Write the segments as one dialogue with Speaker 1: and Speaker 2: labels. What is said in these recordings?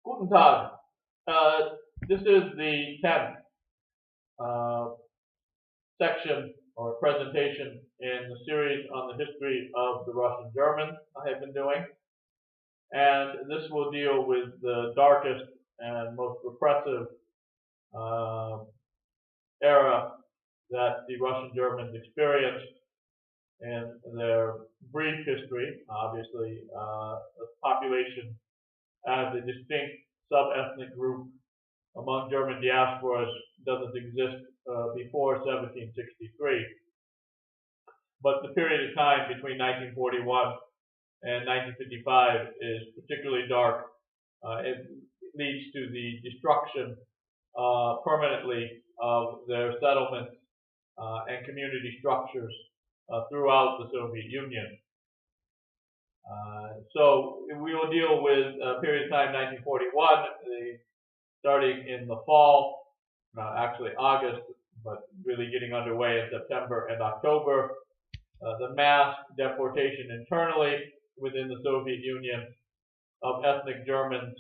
Speaker 1: Guten Tag. This is the 10th uh, section or presentation in the series on the history of the Russian Germans I have been doing. And this will deal with the darkest and most repressive uh, era that the Russian Germans experienced in their brief history. Obviously, the population as a distinct sub-ethnic group among German diasporas doesn't exist before 1763. But the period of time between 1941 and 1955 is particularly dark. It leads to the destruction permanently of their settlements and community structures throughout the Soviet Union. So we will deal with a period of time 1941, starting in the fall, actually August, but really getting underway in September and October. The mass deportation internally within the Soviet Union of ethnic Germans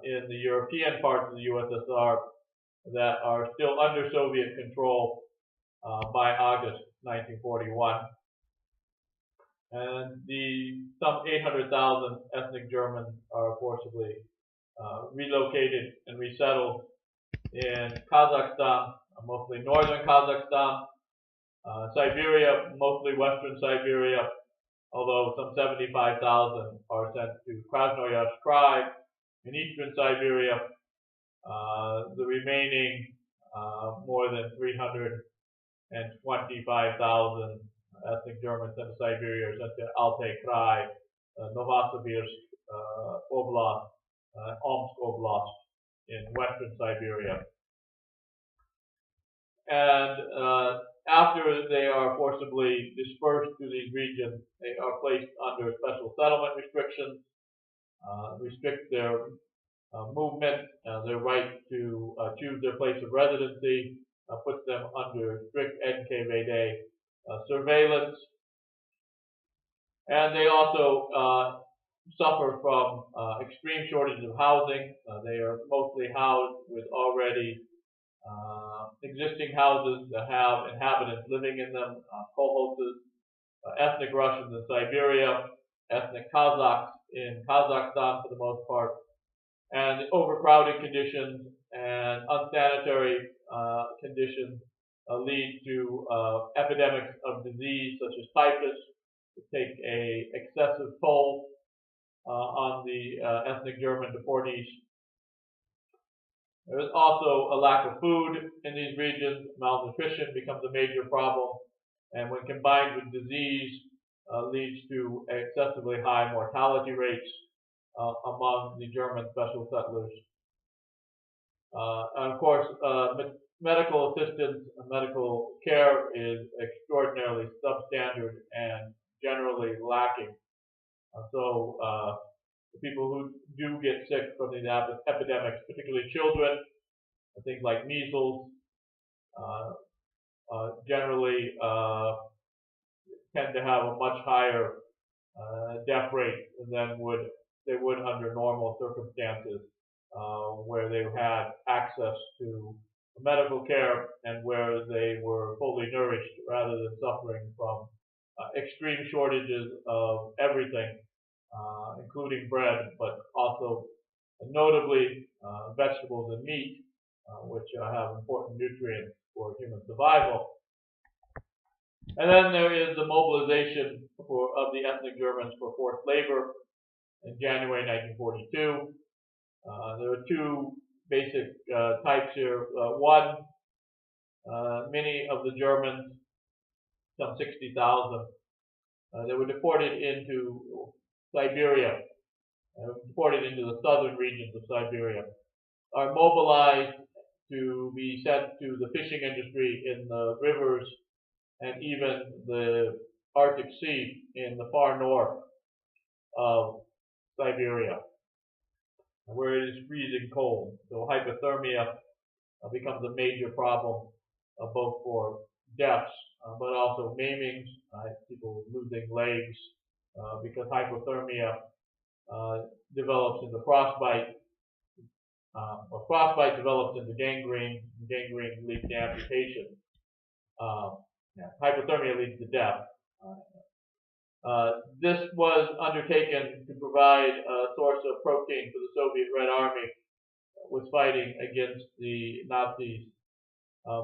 Speaker 1: in the European parts of the USSR that are still under Soviet control by August 1941. And some 800,000 ethnic Germans are forcibly relocated and resettled in Kazakhstan, mostly northern Kazakhstan, Siberia, mostly western Siberia, although some 75,000 are sent to Krasnoyarsk Krai in eastern Siberia. The remaining more than 325,000 ethnic Germans sent to Siberia are sent to Altai Krai, Novosibirsk Oblast, Omsk Oblast in western Siberia. And after they are forcibly dispersed to these regions, they are placed under special settlement restrictions, restrict their movement, their right to choose their place of residency, puts them under strict NKVD surveillance. And they also suffer from extreme shortage of housing. They are mostly housed with already existing houses that have inhabitants living in them, kolkhozes, ethnic Russians in Siberia, ethnic Kazakhs in Kazakhstan for the most part, and overcrowded conditions and unsanitary conditions lead to epidemics of disease such as typhus, to take a excessive toll on the ethnic German deportees. There is also a lack of food in these regions. Malnutrition becomes a major problem, and when combined with disease, leads to excessively high mortality rates among the German special settlers. And of course, medical assistance and medical care is extraordinarily substandard and generally lacking. So the people who do get sick from these epidemics, particularly children, things like measles, generally tend to have a much higher death rate than they would under normal circumstances, where they had access to medical care and where they were fully nourished rather than suffering from extreme shortages of everything, including bread, but also notably vegetables and meat, which have important nutrients for human survival. And then there is the mobilization of the ethnic Germans for forced labor in January 1942. There are two basic types here. One, many of the Germans, some 60,000, they were deported into Siberia, deported into the southern regions of Siberia, are mobilized to be sent to the fishing industry in the rivers and even the Arctic Sea in the far north of Siberia, where it is freezing cold. So hypothermia becomes a major problem, both for deaths, but also maimings, people losing legs because hypothermia develops into frostbite Well, frostbite develops into gangrene. Gangrene leads to amputation. Hypothermia leads to death. This was undertaken to provide a source of protein for the Soviet Red Army that was fighting against the Nazis'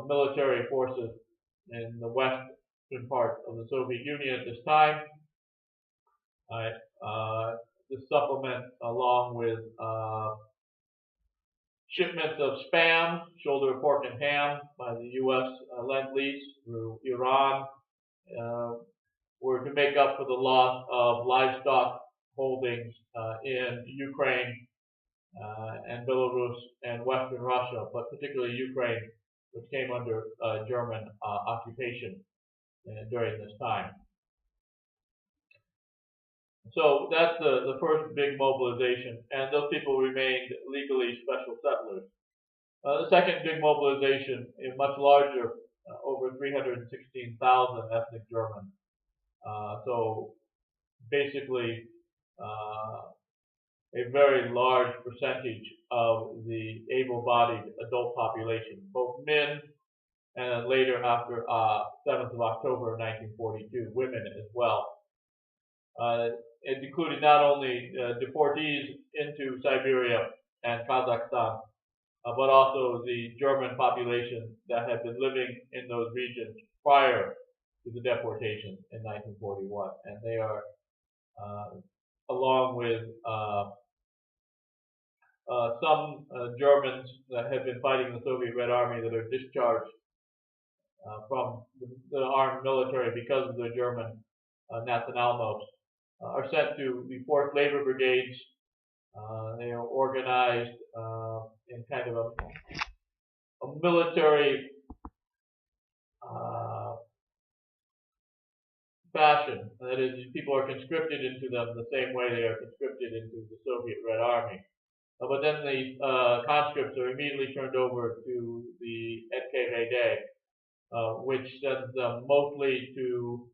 Speaker 1: military forces in the western part of the Soviet Union at this time. This supplement, along with shipments of spam, shoulder of pork and ham by the U.S. Lend-Lease through Iran, were to make up for the loss of livestock holdings in Ukraine and Belarus and Western Russia, but particularly Ukraine, which came under German occupation during this time. So that's the first big mobilization, and those people remained legally special settlers. The second big mobilization is much larger, over 316,000 ethnic Germans. So basically, a very large percentage of the able-bodied adult population, both men and later after 7th of October 1942, women as well. It included not only deportees into Siberia and Kazakhstan, but also the German population that had been living in those regions prior to the deportation in 1941. And they are, along with some Germans that had been fighting the Soviet Red Army that are discharged from the armed military because of their German nationalmos, are sent to the 4th Labor Brigades. They are organized in kind of a military fashion. That is, people are conscripted into them the same way they are conscripted into the Soviet Red Army. But then the conscripts are immediately turned over to the NKVD, which sends them mostly to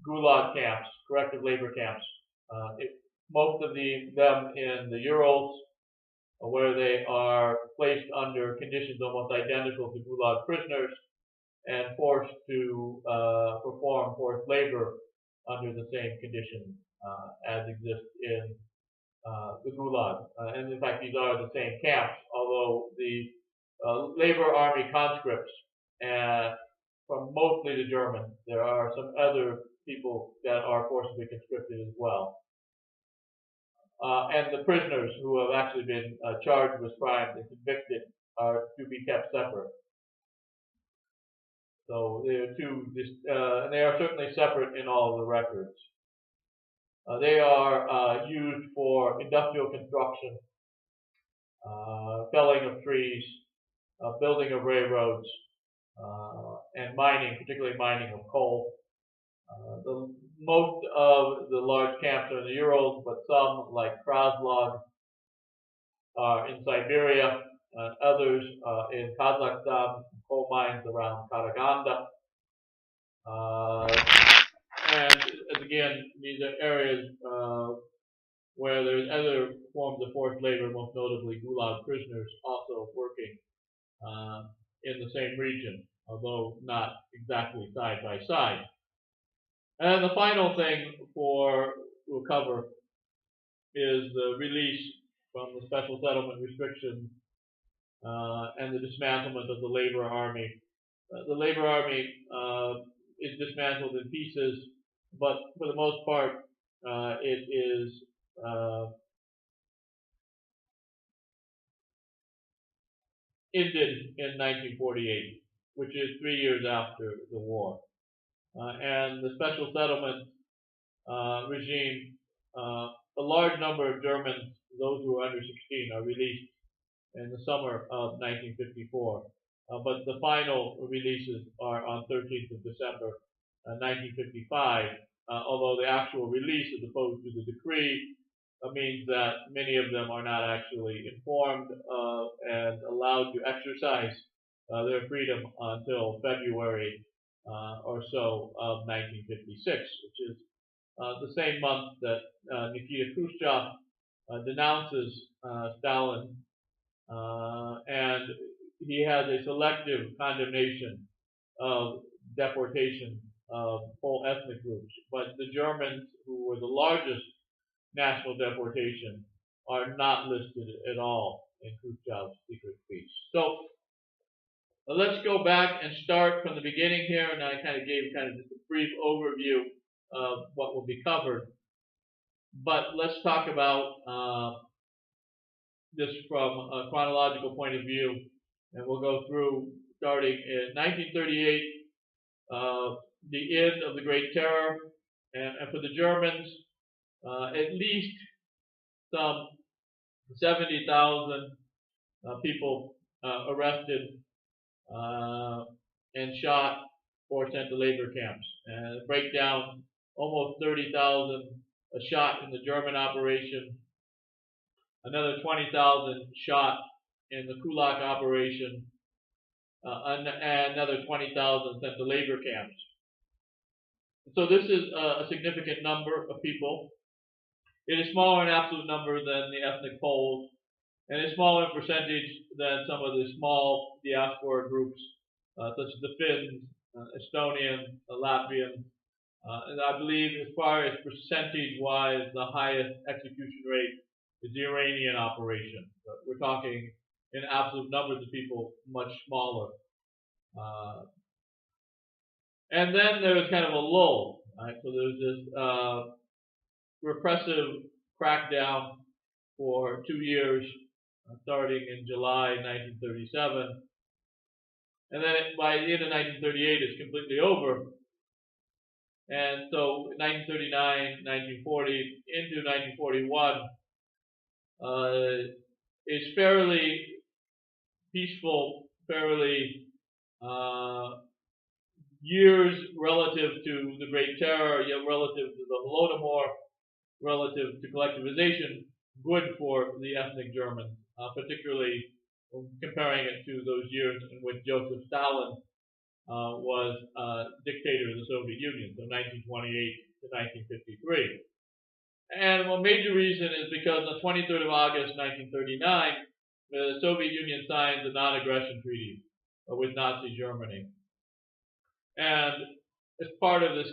Speaker 1: gulag camps, corrective labor camps. Most of them in the Urals, where they are placed under conditions almost identical to gulag prisoners and forced to perform forced labor under the same conditions as exist in the gulag. And in fact, these are the same camps, although the labor army conscripts, from mostly the Germans, there are some other people that are forcibly conscripted as well. And the prisoners who have actually been charged with crimes and convicted are to be kept separate. So they are and they are certainly separate in all of the records. They are used for industrial construction, felling of trees, building of railroads, and mining, particularly mining of coal. Most of the large camps are in the Urals, but some, like Krasnod, are in Siberia, and others in Kazakhstan, coal mines around Karaganda. And again, these are areas where there's other forms of forced labor, most notably gulag prisoners, also working in the same region, although not exactly side by side. And the final thing we'll cover is the release from the special settlement restrictions and the dismantlement of the labor army. The labor army is dismantled in pieces, but for the most part, it is ended in 1948, which is 3 years after the war. And the special settlement regime, a large number of Germans, those who are under 16, are released in the summer of 1954. But the final releases are on 13th of December 1955, although the actual release as opposed to the decree means that many of them are not actually informed and allowed to exercise their freedom until February or so of 1956, which is the same month that Nikita Khrushchev denounces Stalin and he has a selective condemnation of deportation of whole ethnic groups. But the Germans, who were the largest national deportation, are not listed at all in Khrushchev's secret speech. So let's go back and start from the beginning here, and I kind of gave just a brief overview of what will be covered. But let's talk about this from a chronological point of view, and we'll go through starting in 1938, the end of the Great Terror, and for the Germans, at least some 70,000 people arrested and shot or sent to labor camps. And breakdown, almost 30,000 shot in the German operation, another 20,000 shot in the Kulak operation, and another 20,000 sent to labor camps. So this is a significant number of people. It is smaller in absolute number than the ethnic Poles, and it's smaller in percentage than some of the small diaspora groups, such as the Finns, Estonian, Latvian, and I believe as far as percentage-wise, the highest execution rate is the Iranian operation. But we're talking in absolute numbers of people, much smaller. And then there was kind of a lull. Right? So there was this repressive crackdown for 2 years, starting in July 1937. And then by the end of 1938, it's completely over. And so 1939, 1940, into 1941 is fairly peaceful, fairly years relative to the Great Terror, yet relative to the Holodomor, relative to collectivization, good for the ethnic Germans, particularly comparing it to those years in which Joseph Stalin was dictator of the Soviet Union, so 1928 to 1953. And one major reason is because on the 23rd of August 1939, the Soviet Union signed the non-aggression treaty with Nazi Germany. And as part of this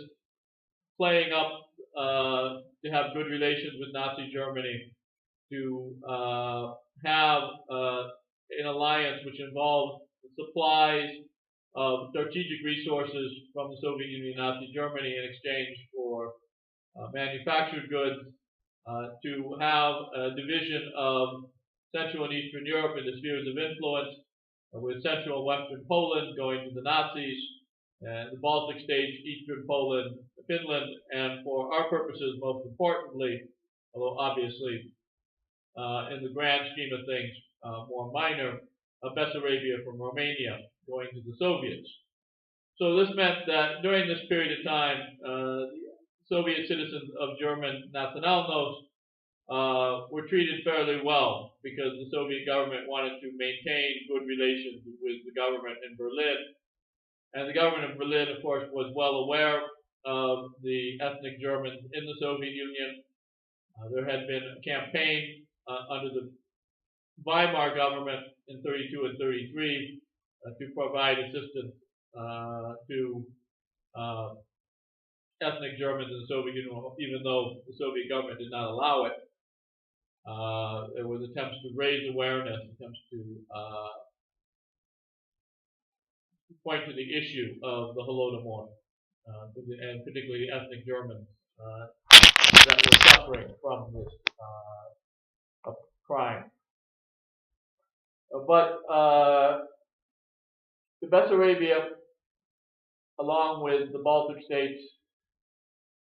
Speaker 1: playing up to have good relations with Nazi Germany, to have an alliance which involves supplies of strategic resources from the Soviet Union and Nazi Germany in exchange for manufactured goods, to have a division of Central and Eastern Europe into spheres of influence, with Central and Western Poland going to the Nazis, and the Baltic states, Eastern Poland, Finland, and for our purposes, most importantly, although obviously in the grand scheme of things more minor, Bessarabia from Romania going to the Soviets. So this meant that during this period of time, Soviet citizens of German nationalnos were treated fairly well because the Soviet government wanted to maintain good relations with the government in Berlin. And the government of Berlin, of course, was well aware of the ethnic Germans in the Soviet Union. There had been a campaign under the Weimar government in 32 and 33 to provide assistance to ethnic Germans in the Soviet Union, even though the Soviet government did not allow it. There was attempts to raise awareness, attempts to point to the issue of the Holodomor, and particularly ethnic Germans that were suffering from this crime. But the Bessarabia, along with the Baltic states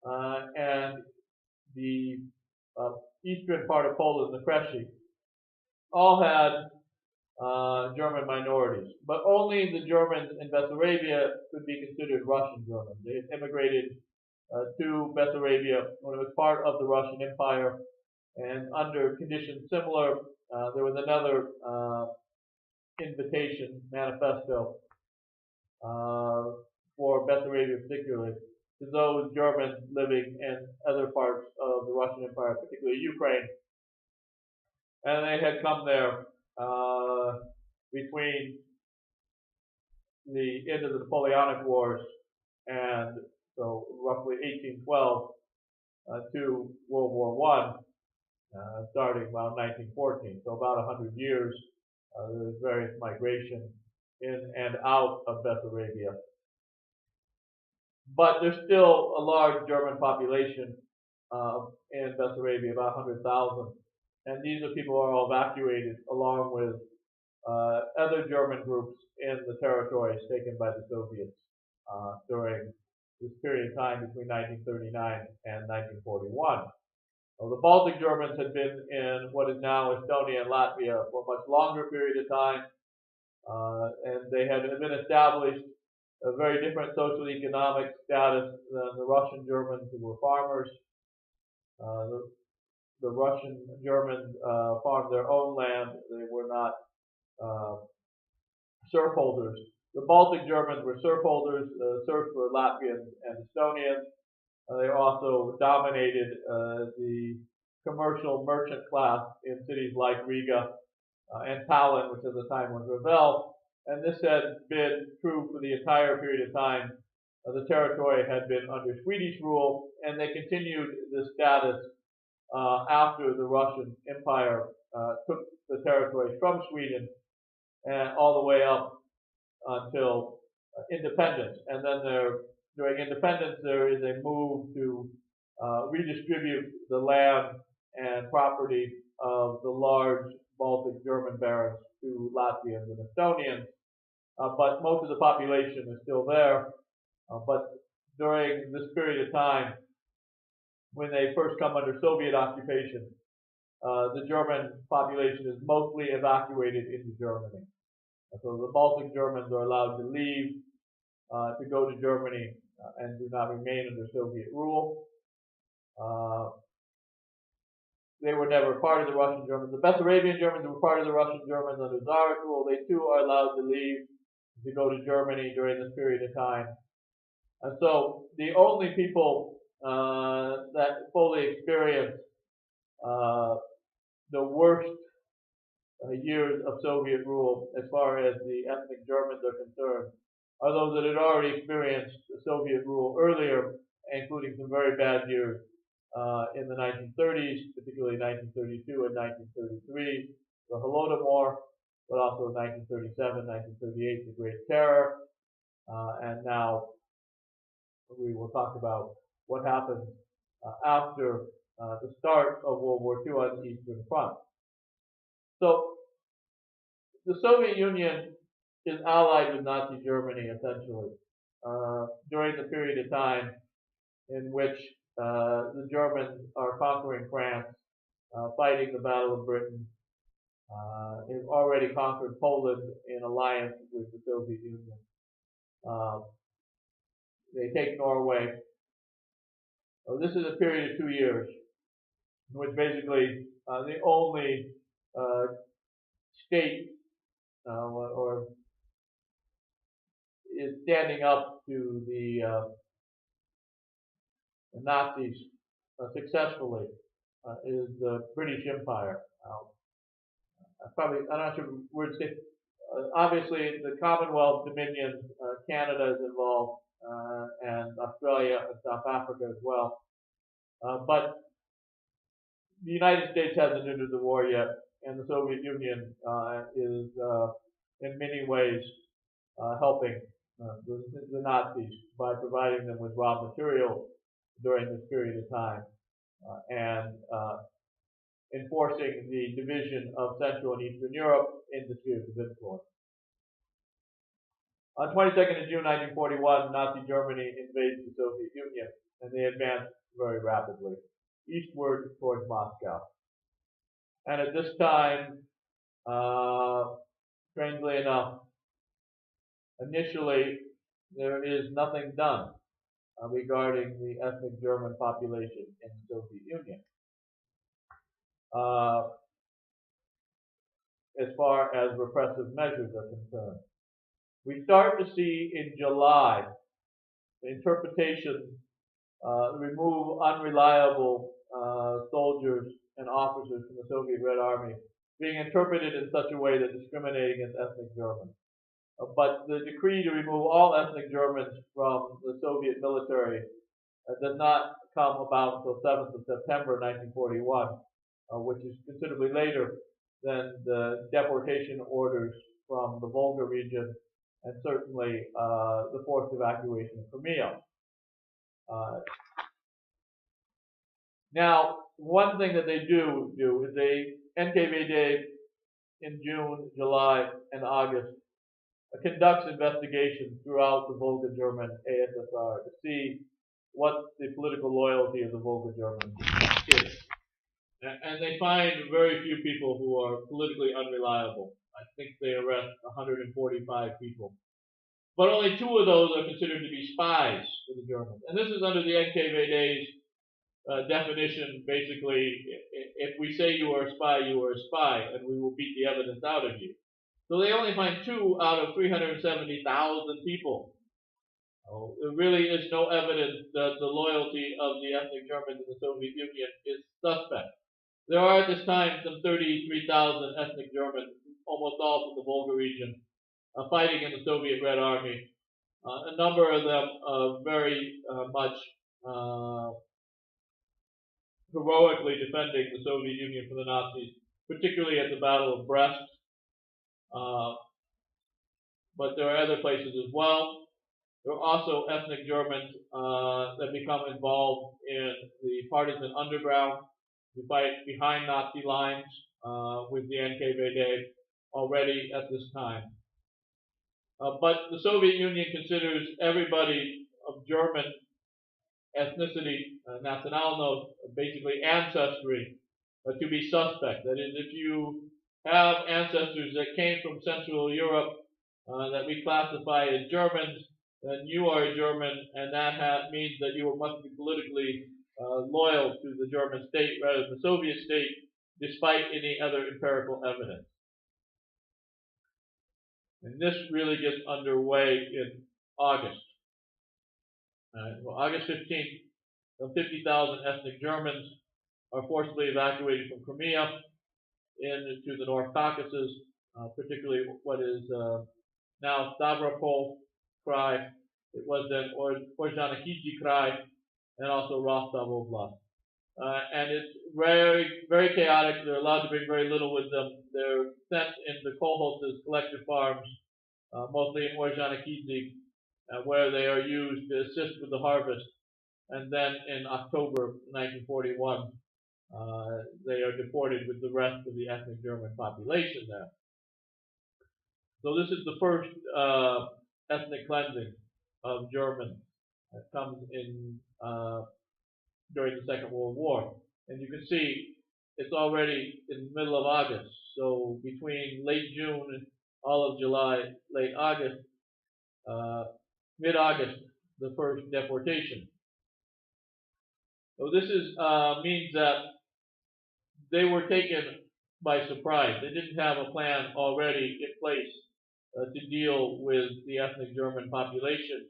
Speaker 1: and the eastern part of Poland, the Kresy, all had German minorities, but only the Germans in Bessarabia could be considered Russian Germans. They had immigrated to Bessarabia when it was part of the Russian Empire, and under conditions similar, there was another invitation, manifesto, for Bessarabia particularly, to those Germans living in other parts of the Russian Empire, particularly Ukraine. And they had come there uh, between the end of the Napoleonic Wars and so roughly 1812 to World War I, starting around 1914. So about 100 years, there was various migration in and out of Bessarabia. But there's still a large German population in Bessarabia, about 100,000. And these are people who are all evacuated along with other German groups in the territories taken by the Soviets during this period of time between 1939 and 1941. Well, the Baltic Germans had been in what is now Estonia and Latvia for a much longer period of time, and they had been established a very different social economic status than the Russian Germans, who were farmers. The Russian Germans farmed their own land. They were not serf holders. The Baltic Germans were serf holders. Serfs were Latvians and Estonians. They also dominated the commercial merchant class in cities like Riga and Tallinn, which at the time was Revel. And this had been true for the entire period of time. The territory had been under Swedish rule, and they continued this status after the Russian Empire took the territory from Sweden and all the way up until independence. And then during independence, there is a move to redistribute the land and property of the large Baltic German barons to Latvians and Estonians. But most of the population is still there. But during this period of time, when they first come under Soviet occupation, the German population is mostly evacuated into Germany. So the Baltic Germans are allowed to leave to go to Germany and do not remain under Soviet rule. They were never part of the Russian Germans. The Bessarabian Germans were part of the Russian Germans under Tsarist rule. They too are allowed to leave to go to Germany during this period of time. And so the only people that fully experienced the worst years of Soviet rule as far as the ethnic Germans are concerned are those that had already experienced Soviet rule earlier, including some very bad years in the 1930s, particularly 1932 and 1933, the Holodomor, but also 1937, 1938, the Great Terror, and now we will talk about what happened after the start of World War II on the Eastern Front. So the Soviet Union is allied with Nazi Germany essentially during the period of time in which the Germans are conquering France, fighting the Battle of Britain. They've already conquered Poland in alliance with the Soviet Union. They take Norway. This is a period of 2 years in which basically the only state or is standing up to the Nazis successfully is the British Empire. I'm not sure where to say. Obviously, the Commonwealth, Dominion, Canada is involved, and Australia and South Africa as well. But the United States hasn't entered the war yet, and the Soviet Union is in many ways helping the Nazis by providing them with raw material during this period of time and enforcing the division of Central and Eastern Europe into spheres of influence. On 22nd of June 1941, Nazi Germany invades the Soviet Union, and they advance very rapidly eastward towards Moscow. And at this time, strangely enough, initially there is nothing done regarding the ethnic German population in the Soviet Union. As far as repressive measures are concerned. We start to see in July the interpretation remove unreliable soldiers and officers from the Soviet Red Army being interpreted in such a way that discriminated against ethnic Germans. But the decree to remove all ethnic Germans from the Soviet military did not come about until 7th of September 1941, which is considerably later than the deportation orders from the Volga region and certainly the forced evacuation of Crimea. Now, one thing that they do is they NKVD in June, July, and August conducts investigations throughout the Volga German ASSR to see what the political loyalty of the Volga Germans is. And they find very few people who are politically unreliable. I think they arrest 145 people. But only 2 of those are considered to be spies for the Germans. And this is under the NKVD's definition. Basically, if we say you are a spy, you are a spy, and we will beat the evidence out of you. So they only find 2 out of 370,000 people. There really is no evidence that the loyalty of the ethnic Germans in the Soviet Union is suspect. There are at this time some 33,000 ethnic Germans, almost all from the Volga region, fighting in the Soviet Red Army. A number of them very much heroically defending the Soviet Union from the Nazis, particularly at the Battle of Brest. But there are other places as well. There are also ethnic Germans that become involved in the partisan underground who fight behind Nazi lines with the NKVD already at this time. But the Soviet Union considers everybody of German ethnicity, nationalnost, basically ancestry, to be suspect. That is, if you have ancestors that came from Central Europe that we classify as Germans, then you are a German, and that means that you must be politically loyal to the German state rather than the Soviet state, despite any other empirical evidence. And this really gets underway in August. Well, August 15th, some 50,000 ethnic Germans are forcibly evacuated from Crimea into the North Caucasus, particularly what is now Stavropol Krai. It was then Ordzhonikidze Krai, and also Rostov Oblast. And it's very, very chaotic. They're allowed to bring very little with them. They're sent into kolkhozes, collective farms, mostly in Ordzhonikidze, where they are used to assist with the harvest. And then in October 1941, they are deported with the rest of the ethnic German population there. So this is the first ethnic cleansing of Germans that comes in during the Second World War. And you can see it's already in the middle of August. So between late June, all of July, late August, mid-August, the first deportation. So this means that they were taken by surprise. They didn't have a plan already in place to deal with the ethnic German population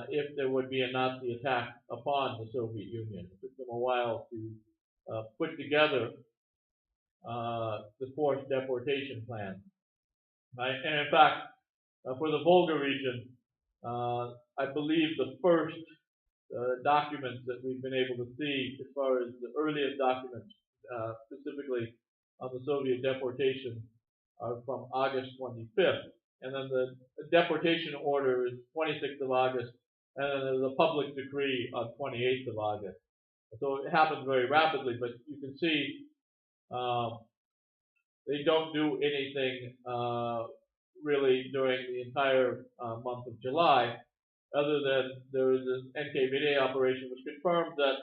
Speaker 1: if there would be a Nazi attack upon the Soviet Union. It took them a while to put together the forced deportation plan. Right? And in fact, for the Volga region, I believe the first documents that we've been able to see, as far as the earliest documents, specifically on the Soviet deportation, are from August 25th. And then the deportation order is 26th of August, and then there's a public decree on 28th of August. So it happens very rapidly, but you can see they don't do anything really during the entire month of July, other than there was this NKVD operation which confirmed that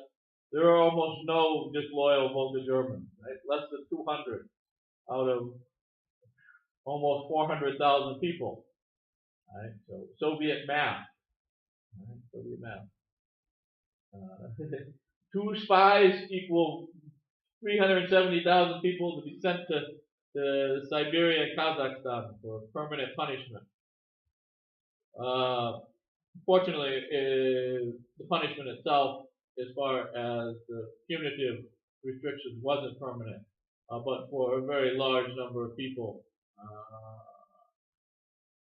Speaker 1: there are almost no disloyal Volga Germans, right? Less than 200 out of almost 400,000 people. Right? So Soviet math. Right? Soviet math. 2 spies equal 370,000 people to be sent to Siberia and Kazakhstan for permanent punishment. Fortunately, the punishment itself, as far as the punitive restrictions, wasn't permanent. but for a very large number of people,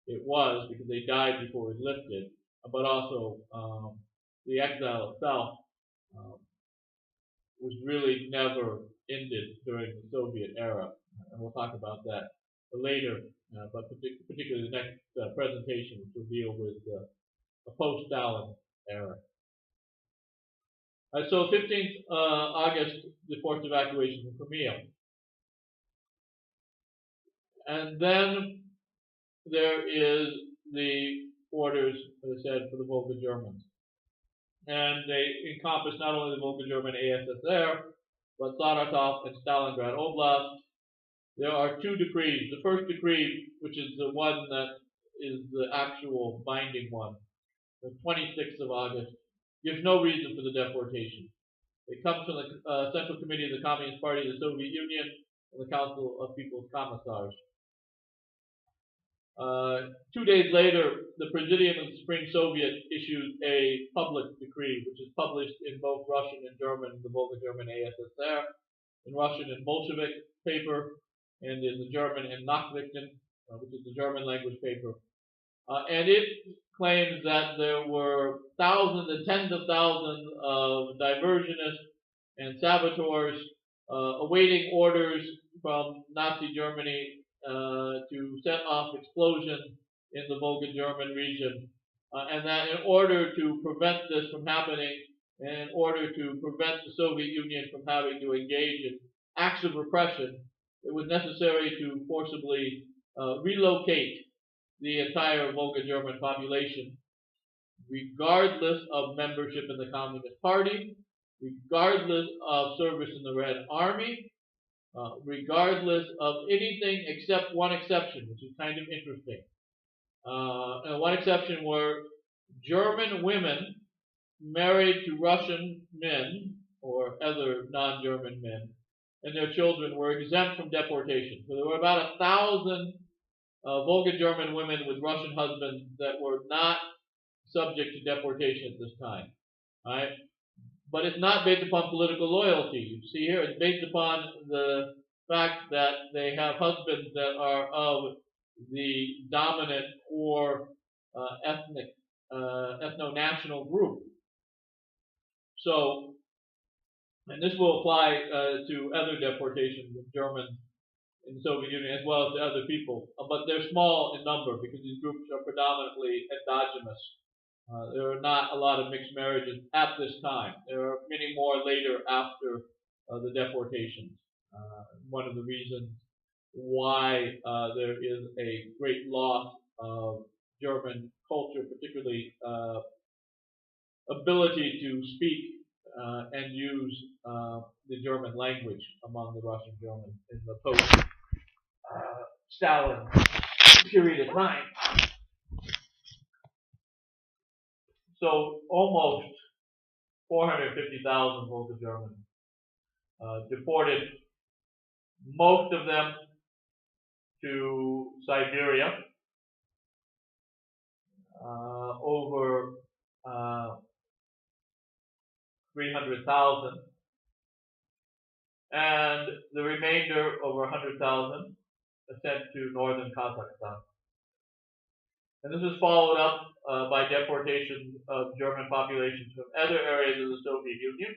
Speaker 1: it was because they died before it was lifted. But also, the exile itself um, was really never ended during the Soviet era, and we'll talk about that later. But particularly the next presentation, which will deal with the post-Stalin era. So 15th August, the forced evacuation from Crimea. And then there is the orders, as I said, for the Volga Germans. And they encompass not only the Volga German ASSR, but Saratov and Stalingrad Oblast. There are two decrees. The first decree, which is the one that is the actual binding one, the 26th of August, gives no reason for the deportation. It comes from the Central Committee of the Communist Party of the Soviet Union and the Council of People's Commissars. 2 days later, the Presidium of the Supreme Soviet issued a public decree, which is published in both Russian and German, the Volga German ASSR, in Russian in Bolshevik paper, and in the German in Nachrichten, which is the German language paper. And it claims that there were thousands and tens of thousands of diversionists and saboteurs awaiting orders from Nazi Germany to set off explosions in the Volga German region, and that in order to prevent this from happening, and in order to prevent the Soviet Union from having to engage in acts of repression, it was necessary to forcibly relocate the entire Volga German population, regardless of membership in the Communist Party, regardless of service in the Red Army, regardless of anything except one exception, which is kind of interesting. And one exception were German women married to Russian men or other non-German men, and their children were exempt from deportation. So there were about 1,000 Volga German women with Russian husbands that were not subject to deportation at this time. All right? But it's not based upon political loyalty. You see here, it's based upon the fact that they have husbands that are of the dominant or ethnic, ethno-national group. So, and this will apply to other deportations of Germans in the Soviet Union as well as to other people. But they're small in number because these groups are predominantly endogenous. There are not a lot of mixed marriages at this time. There are many more later after the deportations. One of the reasons why there is a great loss of German culture, particularly ability to speak and use the German language among the Russian Germans in the post-Stalin period of time. So almost 450,000 Volga Germans deported, most of them to Siberia, over 300,000, and the remainder, over 100,000, sent to northern Kazakhstan. And this was followed up by deportation of German populations from other areas of the Soviet Union.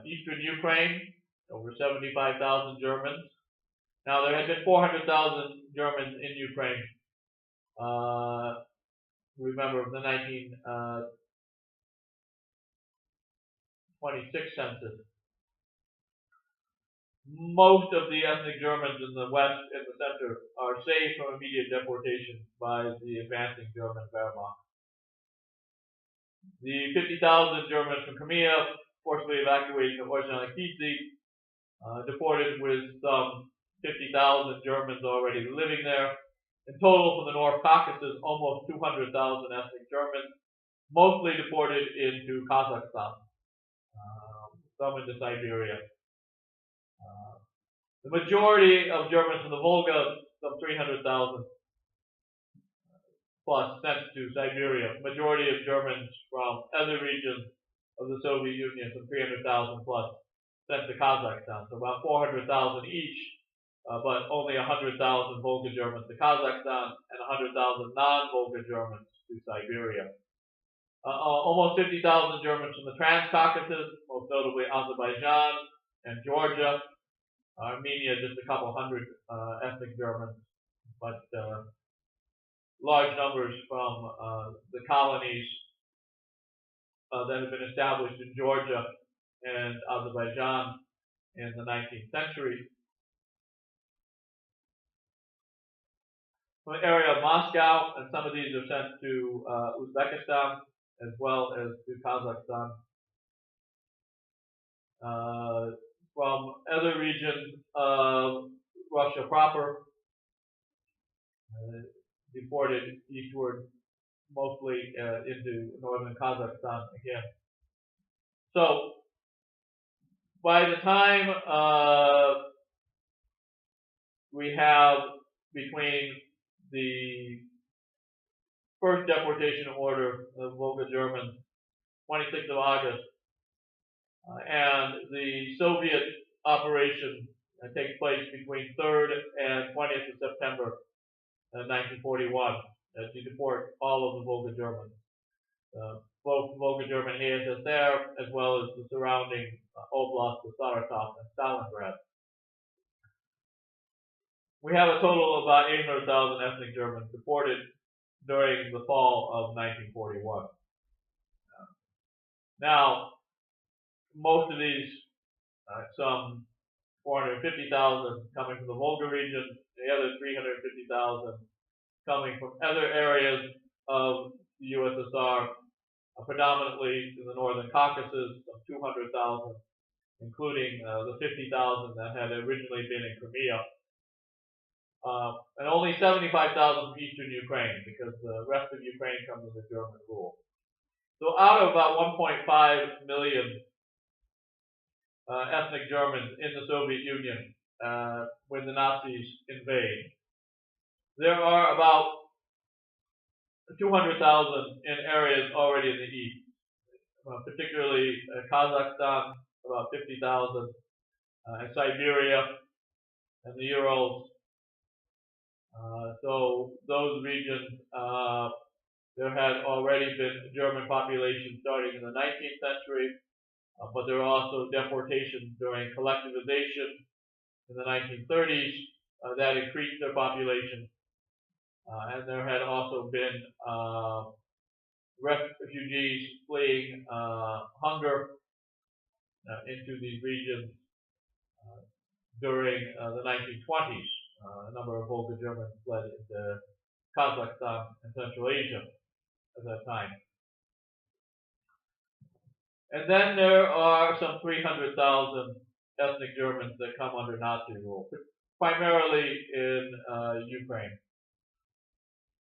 Speaker 1: Eastern Ukraine, over 75,000 Germans. Now, there had been 400,000 Germans in Ukraine. Remember, the 1926 census. Most of the ethnic Germans in the west and the center are saved from immediate deportation by the advancing German Wehrmacht. The 50,000 Germans from Crimea forcibly evacuated to Orzanikidze, deported with some 50,000 Germans already living there. In total, from the North Caucasus, almost 200,000 ethnic Germans, mostly deported into Kazakhstan, some into Siberia. The majority of Germans from the Volga, some 300,000 plus, sent to Siberia. The majority of Germans from other regions of the Soviet Union, some 300,000 plus, sent to Kazakhstan, so about 400,000 each, but only 100,000 Volga Germans to Kazakhstan and 100,000 non-Volga Germans to Siberia. Almost 50,000 Germans from the Transcaucasus, most notably Azerbaijan and Georgia. Armenia, just a couple hundred ethnic Germans, but large numbers from the colonies that had been established in Georgia and Azerbaijan in the 19th century. From the area of Moscow, and some of these are sent to Uzbekistan as well as to Kazakhstan. From other regions of Russia proper, deported eastward, mostly into northern Kazakhstan again. So, by the time we have between the first deportation order of Volga Germans, 26th of August, and the Soviet operation takes place between 3rd and 20th of September 1941 to deport all of the Volga Germans, both Volga German ASSR as well as the surrounding oblasts of Saratov and Stalingrad. We have a total of about 800,000 ethnic Germans deported during the fall of 1941. Now, most of these, some 450,000 coming from the Volga region, the other 350,000 coming from other areas of the USSR, predominantly in the Northern Caucasus, some 200,000, including the 50,000 that had originally been in Crimea. And only 75,000 from eastern Ukraine, because the rest of Ukraine comes under German rule. So out of about 1.5 million ethnic Germans in the Soviet Union when the Nazis invade, there are about 200,000 in areas already in the east, particularly Kazakhstan, about 50,000, and Siberia and the Urals. So those regions, there had already been German population starting in the 19th century, but there were also deportations during collectivization in the 1930s that increased their population. And there had also been refugees fleeing hunger into these regions during the 1920s. A number of Volga Germans fled into Kazakhstan and Central Asia at that time. And then there are some 300,000 ethnic Germans that come under Nazi rule, primarily in Ukraine.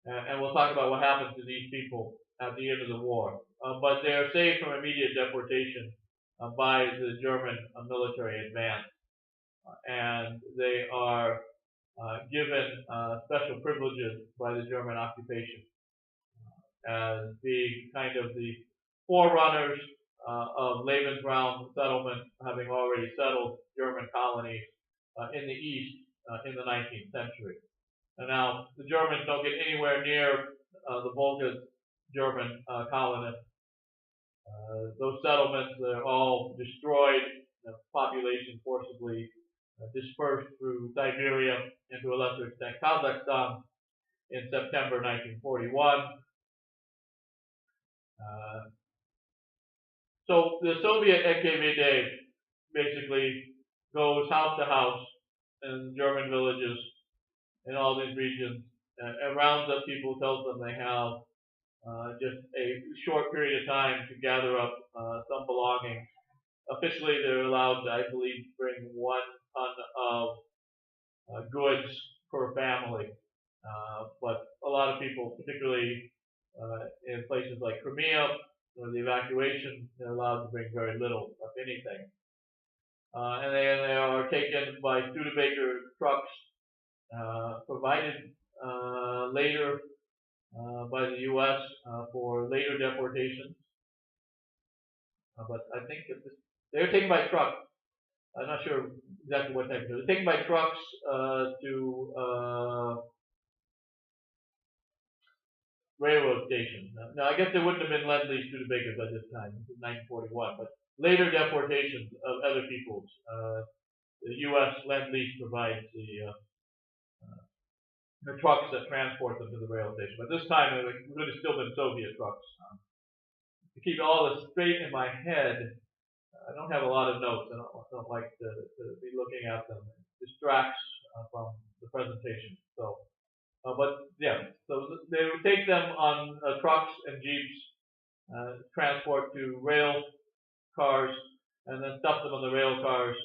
Speaker 1: And we'll talk about what happened to these people at the end of the war. But they are saved from immediate deportation by the German military advance. And they are given special privileges by the German occupation as being kind of the forerunners of Lebensraum settlement, having already settled German colonies in the east in the 19th century. And now the Germans don't get anywhere near the Volga German colonists. Those settlements are all destroyed, the population forcibly dispersed through Siberia and to a lesser extent Kazakhstan in September 1941. So the Soviet NKVD basically goes house to house in German villages in all these regions and rounds up people, tells them they have just a short period of time to gather up some belongings. Officially, they're allowed, I believe, to bring 1 ton of goods per family. But a lot of people, particularly in places like Crimea, where the evacuation, they're allowed to bring very little, if anything. And they are taken by Studebaker trucks, provided later by the U.S. For later deportations. But I think they're taken by truck. I'm not sure exactly what type. They're taken by trucks to railroad stations. Now, I guess there wouldn't have been Lend-Lease Studebaker by this time. This is 1941, but later deportations of other peoples. The U.S. Lend-Lease provides the trucks that transport them to the railroad station. But this time, it would have still been Soviet trucks. To keep all this straight in my head, I don't have a lot of notes. I don't like to be looking at them. It distracts from the presentation. So, but yeah, so they would take them on trucks and jeeps, transport to rail cars, and then stuff them on the rail cars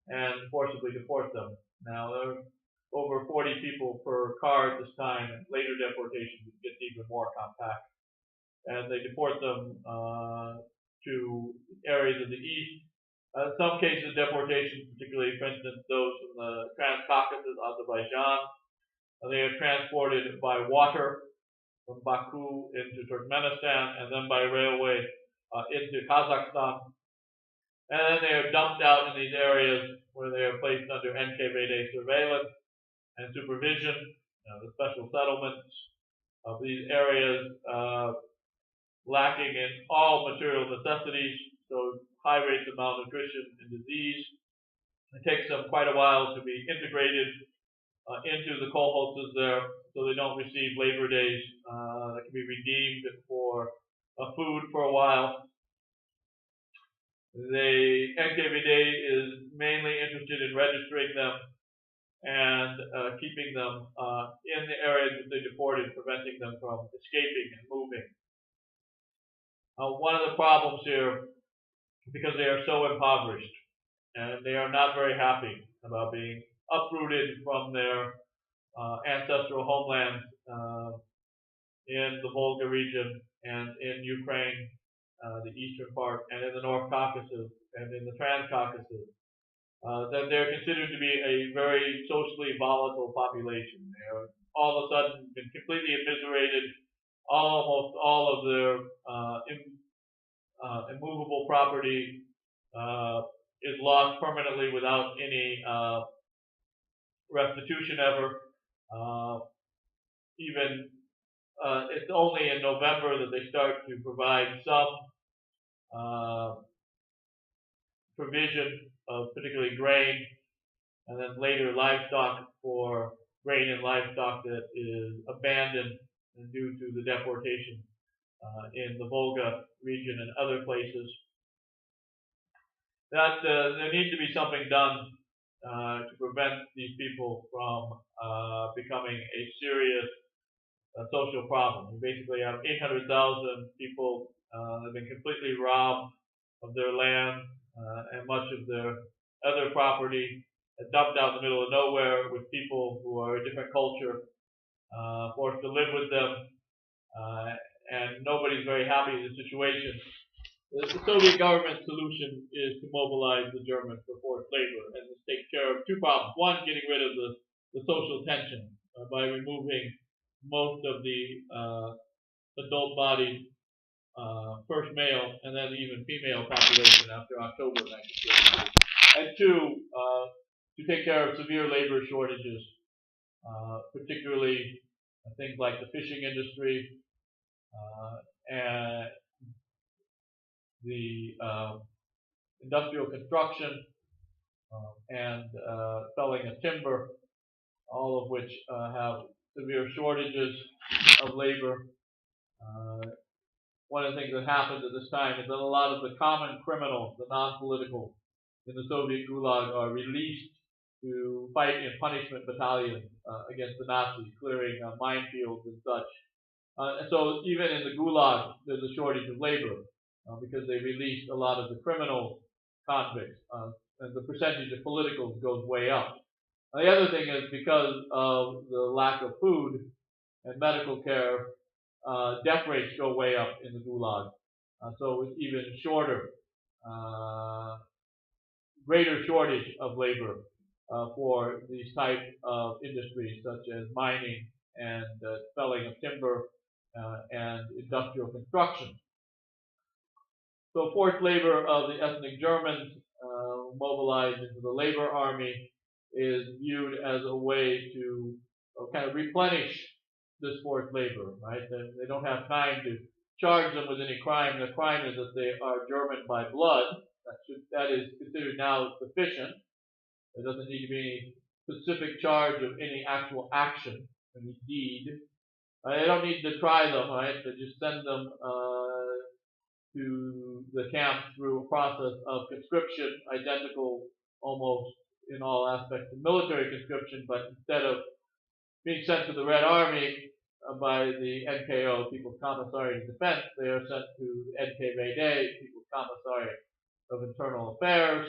Speaker 1: and forcibly deport them. Now, there are over 40 people per car at this time, and later deportations get even more compact. And they deport them to areas of the east. In some cases, deportations, particularly, for instance, those from the Transcaucasus, Azerbaijan, they are transported by water from Baku into Turkmenistan, and then by railway into Kazakhstan. And then they are dumped out in these areas where they are placed under NKVD surveillance and supervision, the special settlements of these areas lacking in all material necessities, so high rates of malnutrition and disease. It takes them quite a while to be integrated into the kolkhozes there, so they don't receive labor days that can be redeemed for food for a while. The NKVD is mainly interested in registering them and keeping them in the areas that they deported, preventing them from escaping and moving. One of the problems here, because they are so impoverished, and they are not very happy about being uprooted from their ancestral homelands in the Volga region and in Ukraine, the eastern part, and in the North Caucasus and in the Transcaucasus, that they're considered to be a very socially volatile population. They are all of a sudden been completely immiserated. Almost all of their immovable property is lost permanently without any restitution ever. Even it's only in November that they start to provide some provision of particularly grain, and then later livestock for grain and livestock that is abandoned due to the deportation in the Volga region and other places. That there needs to be something done to prevent these people from becoming a serious social problem. We basically have 800,000 people that have been completely robbed of their land and much of their other property, dumped out in the middle of nowhere with people who are a different culture, forced to live with them, and nobody's very happy with the situation. The Soviet government solution is to mobilize the Germans for forced labor, and this takes care of two problems. One, getting rid of the social tension by removing most of the adult-bodied first male and then even female population after October 1942. And two, to take care of severe labor shortages, particularly things like the fishing industry and the industrial construction and felling of timber, all of which have severe shortages of labor. One of the things that happens at this time is that a lot of the common criminals, the non-political, in the Soviet Gulag are released to fight in punishment battalions against the Nazis, clearing minefields and such. And so even in the Gulag, there's a shortage of labor because they released a lot of the criminal convicts, and the percentage of politicals goes way up. The other thing is because of the lack of food and medical care, death rates go way up in the Gulag. So it's even shorter, greater shortage of labor for these types of industries such as mining and felling of timber and industrial construction. So forced labor of the ethnic Germans mobilized into the labor army is viewed as a way to kind of replenish this forced labor, right? They don't have time to charge them with any crime. The crime is that they are German by blood. That is considered now sufficient. There doesn't need to be any specific charge of any actual action, any deed. They don't need to try them, right? They just send them to the camp through a process of conscription, identical almost in all aspects to military conscription, but instead of being sent to the Red Army by the NKO, People's Commissariat of Defense, they are sent to NKVD, People's Commissariat of Internal Affairs,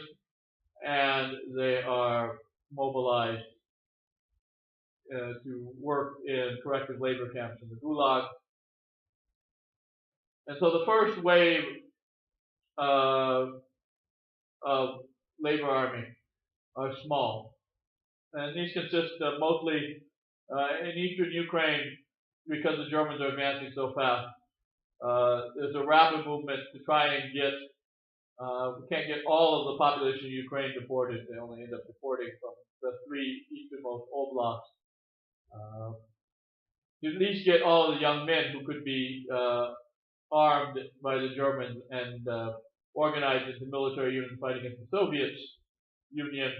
Speaker 1: and they are mobilized to work in corrective labor camps in the Gulag. And so the first wave of labor army are small. And these consist mostly in eastern Ukraine, because the Germans are advancing so fast. There's a rapid movement to try and get, we can't get all of the population of Ukraine deported. They only end up deporting from the three easternmost oblasts. To at least get all of the young men who could be armed by the Germans and organized into military units fighting against the Soviet Union,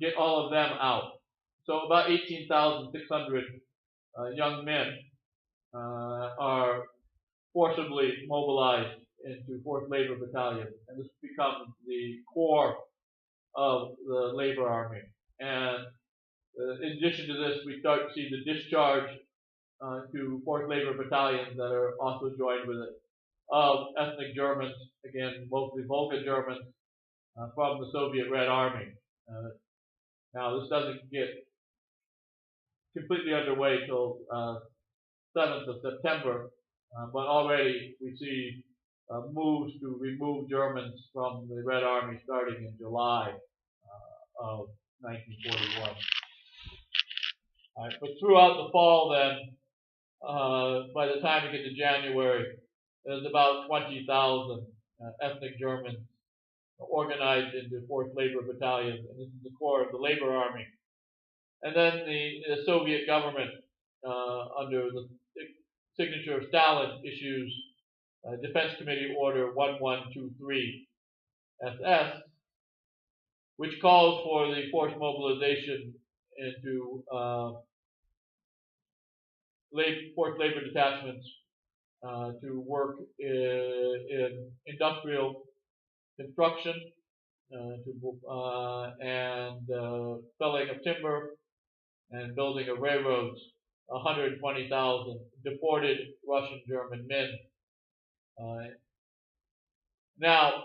Speaker 1: get all of them out. So about 18,600 young men are forcibly mobilized into forced labor battalions, and this becomes the core of the labor army. And in addition to this, we start to see the discharge to forced labor battalions that are also joined with it of ethnic Germans, again, mostly Volga Germans, from the Soviet Red Army. Now, this doesn't get completely underway till 7th of September, but already we see moves to remove Germans from the Red Army starting in July of 1941. All right, but throughout the fall then, by the time we get to January, there's about 20,000 ethnic Germans organized into forced labor battalions, and this is the core of the labor army. And then the Soviet government, under the signature of Stalin, issues Defense Committee Order 1123 SS, which calls for the forced mobilization into forced labor detachments to work in industrial construction and felling of timber and building of railroads. 120,000 deported Russian German men. Now,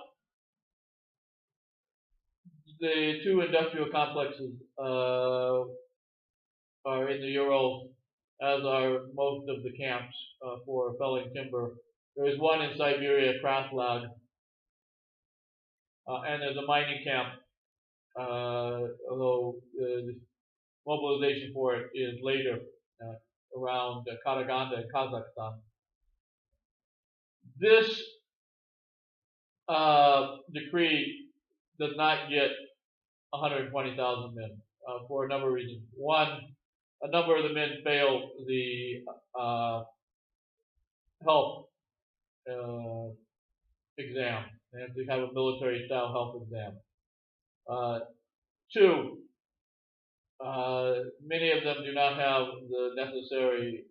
Speaker 1: the two industrial complexes are in the Urals, as are most of the camps for felling timber. There is one in Siberia, Kraslag, and there's a mining camp, although the mobilization for it is later, around Karaganda in Kazakhstan. This decree does not get 120,000 men for a number of reasons. One, a number of the men fail the health exam. They have to have a military-style health exam. Two, many of them do not have the necessary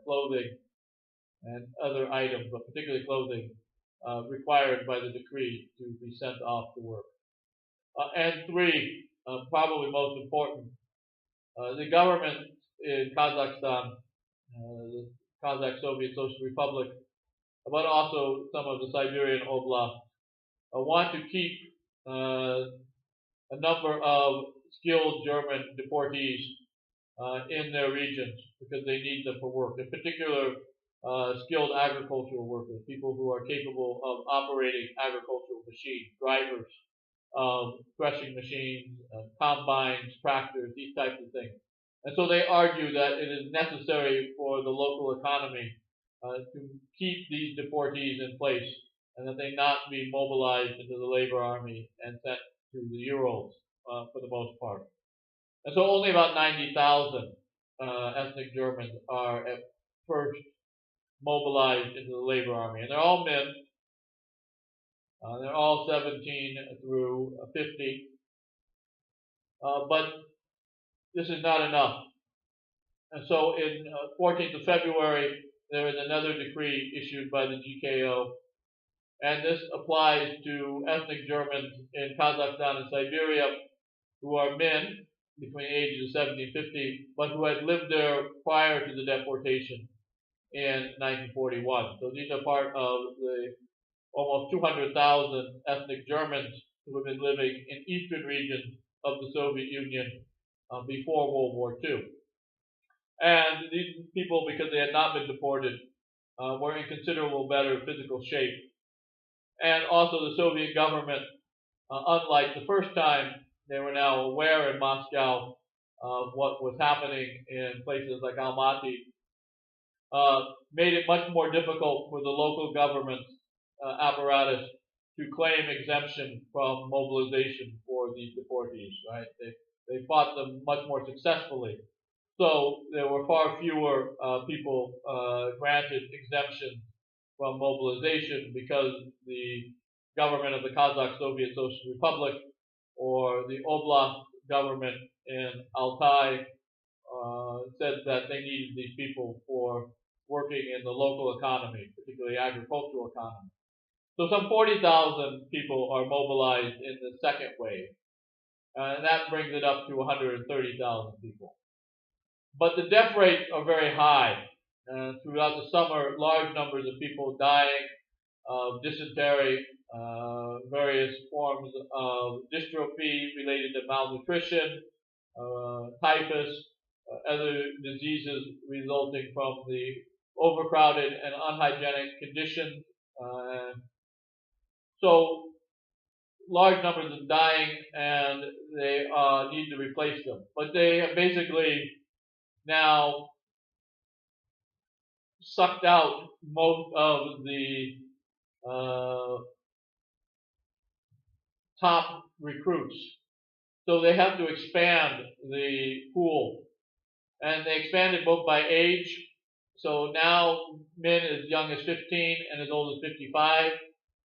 Speaker 1: clothing and other items, but particularly clothing, required by the decree to be sent off to work. And three, probably most important, the government in Kazakhstan, the Kazakh Soviet Social Republic, but also some of the Siberian oblasts, want to keep a number of skilled German deportees in their regions because they need them for work. In particular, skilled agricultural workers, people who are capable of operating agricultural machines, drivers of threshing machines, combines, tractors, these types of things. And so they argue that it is necessary for the local economy to keep these deportees in place and that they not be mobilized into the labor army and sent to the Urals for the most part. And so only about 90,000 ethnic Germans are at first mobilized into the labor army, and they're all men. They're all 17 through 50, but this is not enough. And so in 14th of February, there is another decree issued by the GKO, and this applies to ethnic Germans in Kazakhstan and Siberia who are men between the ages of 70 and 50, but who had lived there prior to the deportation in 1941. So these are part of the almost 200,000 ethnic Germans who have been living in eastern regions of the Soviet Union before World War II. And these people, because they had not been deported, were in considerable better physical shape. And also the Soviet government, unlike the first time, they were now aware in Moscow of what was happening in places like Almaty, made it much more difficult for the local government apparatus to claim exemption from mobilization for these deportees, right? They fought them much more successfully. So there were far fewer people granted exemption from mobilization because the government of the Kazakh Soviet Socialist Republic or the Oblast government in Altai said that they needed these people for working in the local economy, particularly agricultural economy. So some 40,000 people are mobilized in the second wave, and that brings it up to 130,000 people. But the death rates are very high. Throughout the summer, large numbers of people dying of dysentery, various forms of dystrophy related to malnutrition, typhus, other diseases resulting from the overcrowded and unhygienic conditions. So large numbers of dying, and they need to replace them. But they have basically now sucked out most of the top recruits. So they have to expand the pool. And they expanded both by age. So now men as young as 15 and as old as 55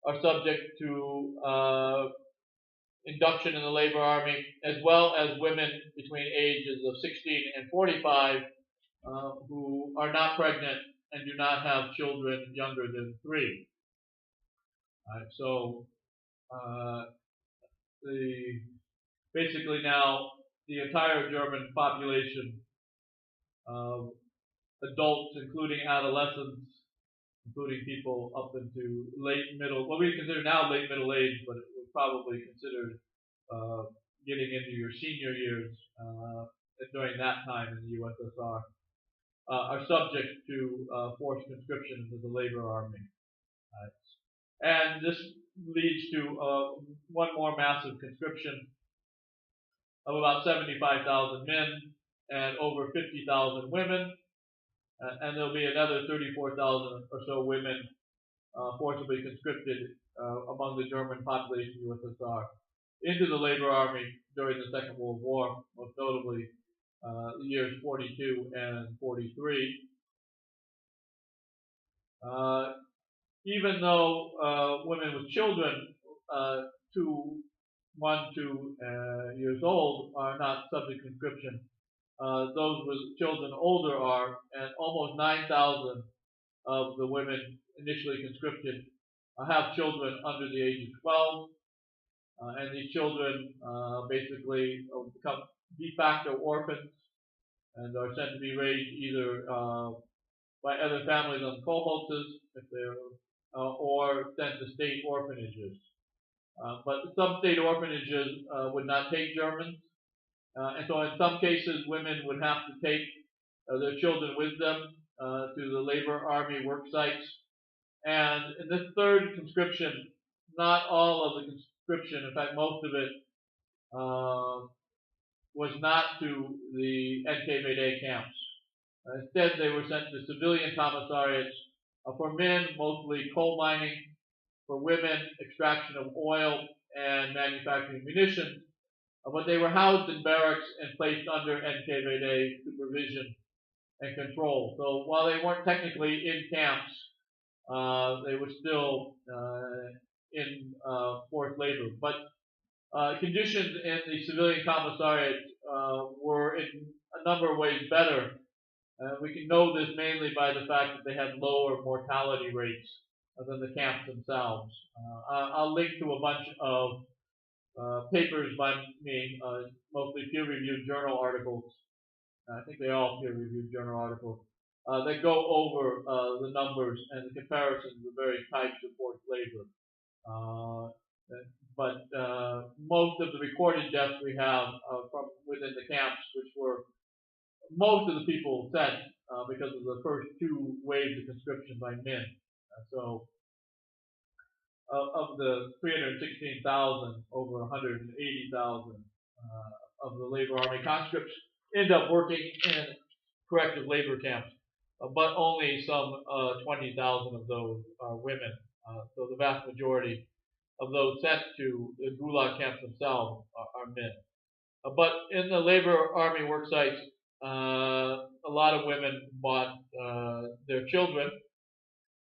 Speaker 1: are subject to induction in the labor army, as well as women between ages of 16 and 45 who are not pregnant and do not have children younger than 3. So basically now the entire German population, adults, including adolescents, including people up into what we consider now late middle age, but it was probably considered getting into your senior years during that time in the USSR, are subject to forced conscription into the labor army. And this leads to one more massive conscription of about 75,000 men and over 50,000 women. And there'll be another 34,000 or so women forcibly conscripted among the German population of the USSR into the labor army during the Second World War, most notably the years 42 and 43. Even though women with children, 1 to 2 years old, are not subject to conscription, those with children older are, and almost 9,000 of the women initially conscripted have children under the age of 12, and these children basically become de facto orphans and are sent to be raised either by other families on kolkhozes, if they're or sent to state orphanages. But some state orphanages would not take Germans, and so in some cases women would have to take their children with them to the labor army work sites. And in this third conscription, not all of the conscription, in fact most of it, was not to the NKVD camps. Instead, they were sent to civilian commissariats for men, mostly coal mining, for women, extraction of oil, and manufacturing munitions, but they were housed in barracks and placed under NKVD supervision and control. So while they weren't technically in camps, they were still in forced labor. But conditions in the civilian commissariat were in a number of ways better. We can know this mainly by the fact that they had lower mortality rates than the camps themselves. I'll link to a bunch of papers by me, mostly peer-reviewed journal articles. I think they all peer-reviewed journal articles that go over the numbers and the comparisons of various types of forced labor. But most of the recorded deaths we have from within the camps, which were most of the people sent because of the first two waves of conscription by men. So of the 316,000, over 180,000 of the labor army conscripts end up working in corrective labor camps, but only some 20,000 of those are women. So the vast majority of those sent to the Gulag camps themselves are men. But in the labor army work sites, a lot of women bought their children,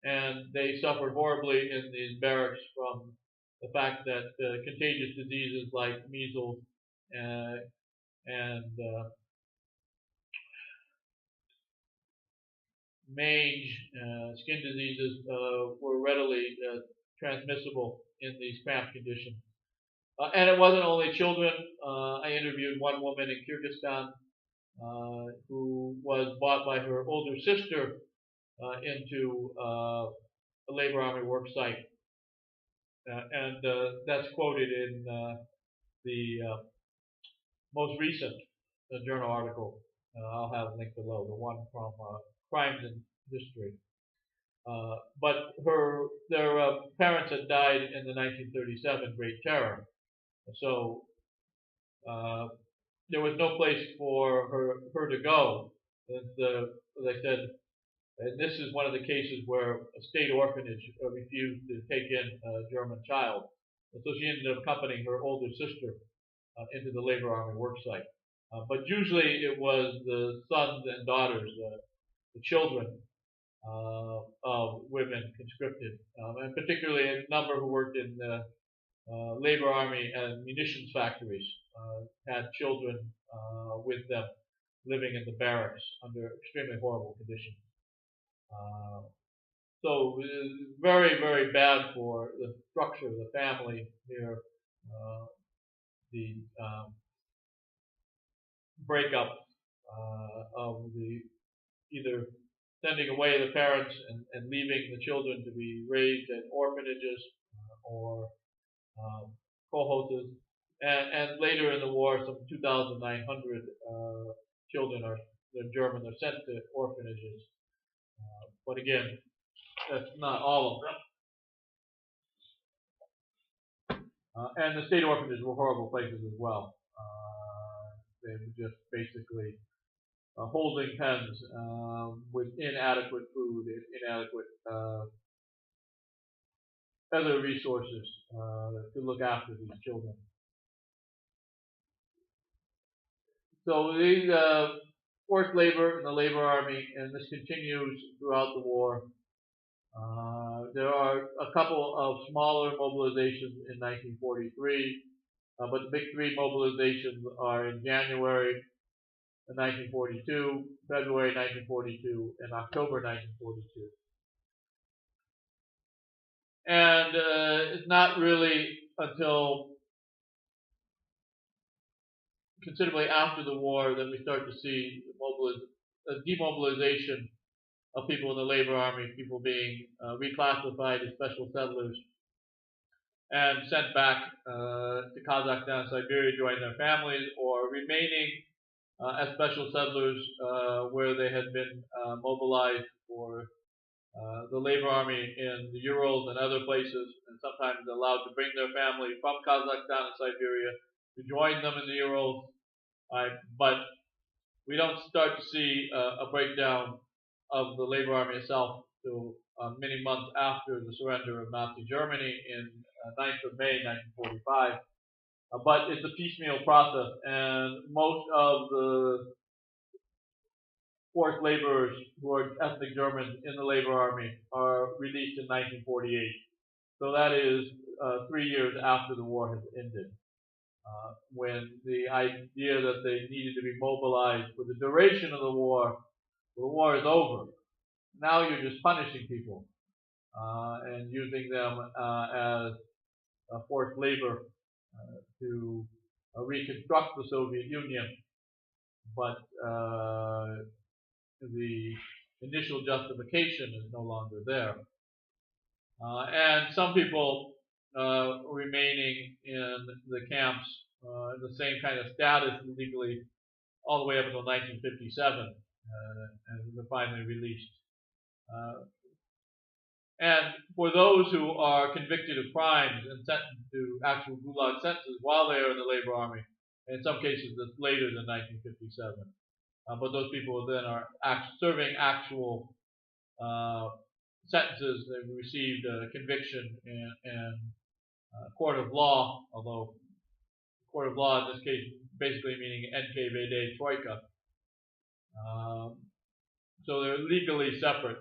Speaker 1: and they suffered horribly in these barracks from the fact that contagious diseases like measles and mange, skin diseases were readily transmissible in these cramped conditions. And it wasn't only children. I interviewed one woman in Kyrgyzstan who was bought by her older sister into a labor army work site. And that's quoted in the most recent journal article. I'll have a link below, the one from Crimes in History. But their parents had died in the 1937 Great Terror. So there was no place for her to go. As I said, and this is one of the cases where a state orphanage refused to take in a German child. And so she ended up accompanying her older sister into the labor army work site. But usually it was the sons and daughters, the children of women conscripted, and particularly a number who worked in the labor army and munitions factories had children with them living in the barracks under extremely horrible conditions. So it is very, very bad for the structure of the family here. The breakup of the either sending away the parents and leaving the children to be raised at orphanages or kolhozes. And later in the war, some 2,900 children they're German, they're sent to orphanages. But again, that's not all of them. And the state orphanages were horrible places as well. They were just basically holding pens with inadequate food, inadequate other resources to look after these children. So these forced labor in the labor army, and this continues throughout the war. There are a couple of smaller mobilizations in 1943, but the big three mobilizations are in January 1942, February 1942, and October 1942. And it's not really until considerably after the war that we start to see demobilization of people in the labor army, people being reclassified as special settlers and sent back to Kazakhstan, Siberia, join their families, or remaining as special settlers where they had been mobilized for the labor army in the Urals and other places, and sometimes allowed to bring their family from Kazakhstan and Siberia to join them in the Urals. But we don't start to see a breakdown of the labor army itself till many months after the surrender of Nazi Germany in 9th of May 1945. But it's a piecemeal process, and most of the forced laborers who are ethnic Germans in the labor army are released in 1948. So that is 3 years after the war has ended, when the idea that they needed to be mobilized for the duration of the war is over. Now you're just punishing people and using them as forced labor to reconstruct the Soviet Union, but the initial justification is no longer there. And some people remaining in the camps in the same kind of status legally all the way up until 1957, and they're finally released. And for those who are convicted of crimes and sentenced to actual gulag sentences while they are in the labor army, in some cases that's later than 1957, but those people then are serving actual sentences. They've received a conviction in court of law, although court of law in this case basically meaning NKVD Troika. So they're legally separate,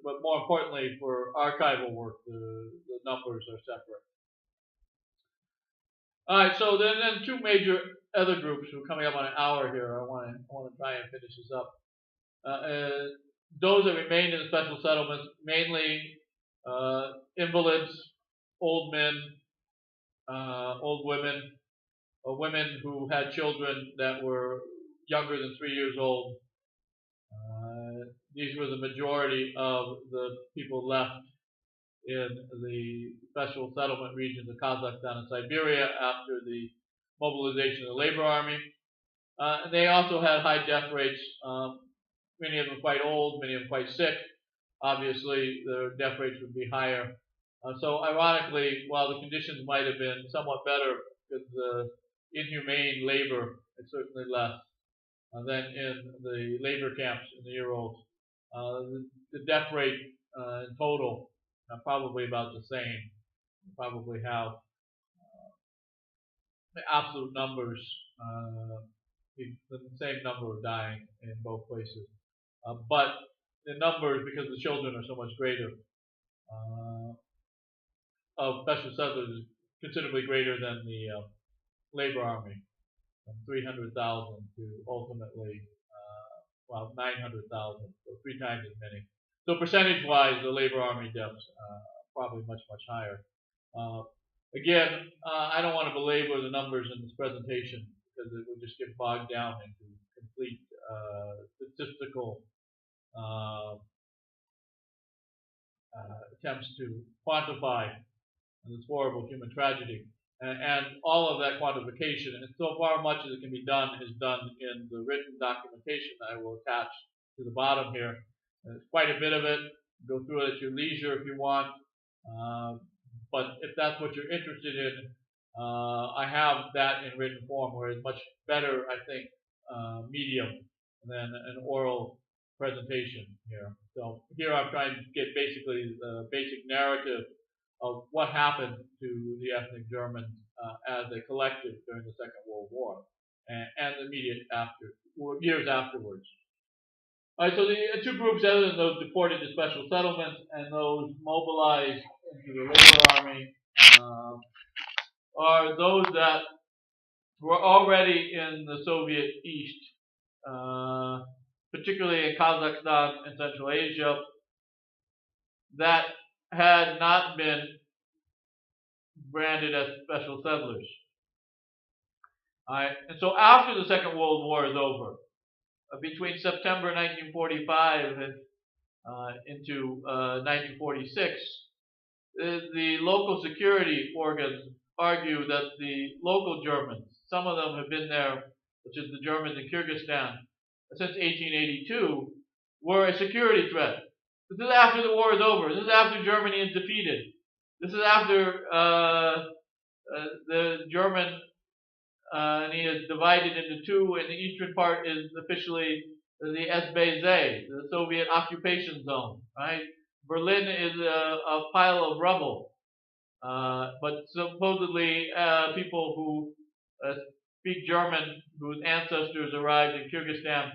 Speaker 1: but more importantly for archival work, the numbers are separate. All right, so then two major other groups. We're coming up on an hour here. I want to try and finish this up. Those that remained in the special settlements, mainly invalids, old men, old women, or women who had children that were younger than 3 years old. These were the majority of the people left in the special settlement regions of Kazakhstan and Siberia after the mobilization of the labor army. They also had high death rates, many of them quite old, many of them quite sick. Obviously, their death rates would be higher. So ironically, while the conditions might have been somewhat better because the inhumane labor is certainly less than in the labor camps in the Urals, the death rate in total probably about the same. You probably have the absolute numbers, the same number of dying in both places. But the numbers, because the children are so much greater, of special settlers is considerably greater than the labor army, from 300,000 to ultimately, 900,000, so 3 times as many. So percentage-wise, the labor army deaths probably much, much higher. Again, I don't want to belabor the numbers in this presentation because it would just get bogged down into complete statistical attempts to quantify this horrible human tragedy. And all of that quantification, and so far much as it can be done, is done in the written documentation that I will attach to the bottom here. There's quite a bit of it. Go through it at your leisure if you want. But if that's what you're interested in, I have that in written form, where it's much better, I think, medium than an oral presentation here. So here I'm trying to get basically the basic narrative of what happened to the ethnic Germans as a collective during the Second World War and the immediate years afterwards. All right, so the two groups, other than those deported to special settlements and those mobilized into the labor army, are those that were already in the Soviet East, particularly in Kazakhstan and Central Asia, that had not been branded as special settlers. All right, and so after the Second World War is over, between September 1945 and into 1946, the local security organs argue that the local Germans, some of them have been there, such as the Germans in Kyrgyzstan, since 1882, were a security threat. This is after the war is over. This is after Germany is defeated. This is after the German and he is divided into two, and the eastern part is officially the SBZ, the Soviet occupation zone, right? Berlin is a pile of rubble. But supposedly, people who speak German, whose ancestors arrived in Kyrgyzstan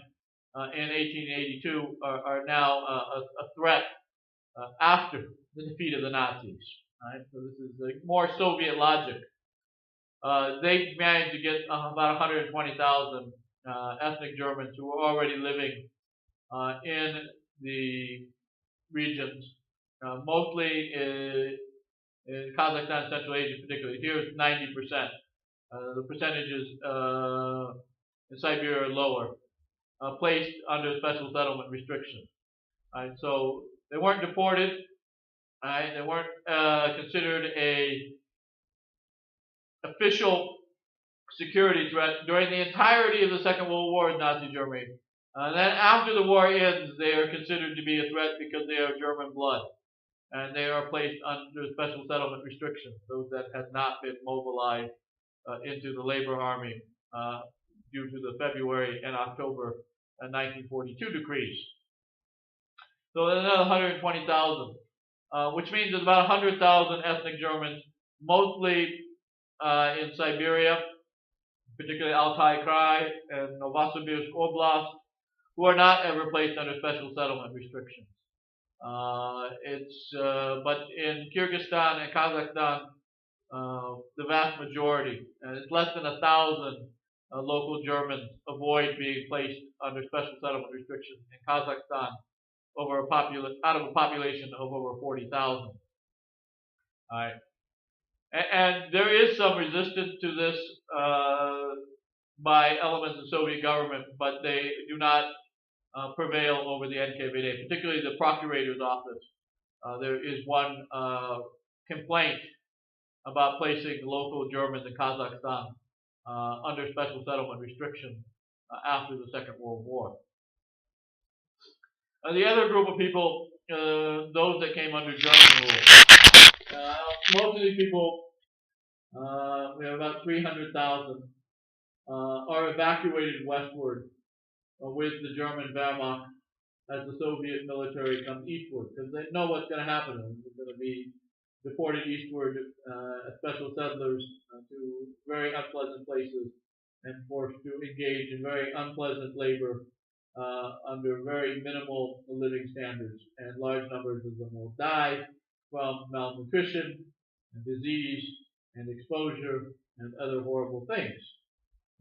Speaker 1: in 1882, are now a threat after the defeat of the Nazis. Right? So this is more Soviet logic. They managed to get about 120,000 ethnic Germans who were already living in the regions, mostly in Kazakhstan, Central Asia particularly. Here it's 90%. The percentages in Siberia are lower, placed under special settlement restrictions. Right? So they weren't deported. Right? They weren't considered a official security threat during the entirety of the Second World War in Nazi Germany. Then after the war ends, they are considered to be a threat because they are German blood. And they are placed under special settlement restrictions, those that had not been mobilized into the labor army due to the February and October 1942 decrees. So there's another 120,000, which means there's about 100,000 ethnic Germans, mostly in Siberia, particularly Altai Krai and Novosibirsk Oblast, who are not ever placed under special settlement restrictions. But in Kyrgyzstan and Kazakhstan, the vast majority, it's less than 1,000 local Germans avoid being placed under special settlement restrictions in Kazakhstan out of a population of over 40,000. All right. And there is some resistance to this by elements of the Soviet government, but they do not prevail over the NKVD, particularly the Procurator's office. There is one complaint about placing local Germans in Kazakhstan under special settlement restrictions after the Second World War. The other group of people, those that came under German rule, most of these people, we have about 300,000, are evacuated westward with the German Wehrmacht as the Soviet military comes eastward, because they know what's going to happen. They're going to be deported eastward as special settlers to very unpleasant places and forced to engage in very unpleasant labor under very minimal living standards. And large numbers of them will die from malnutrition and disease and exposure and other horrible things.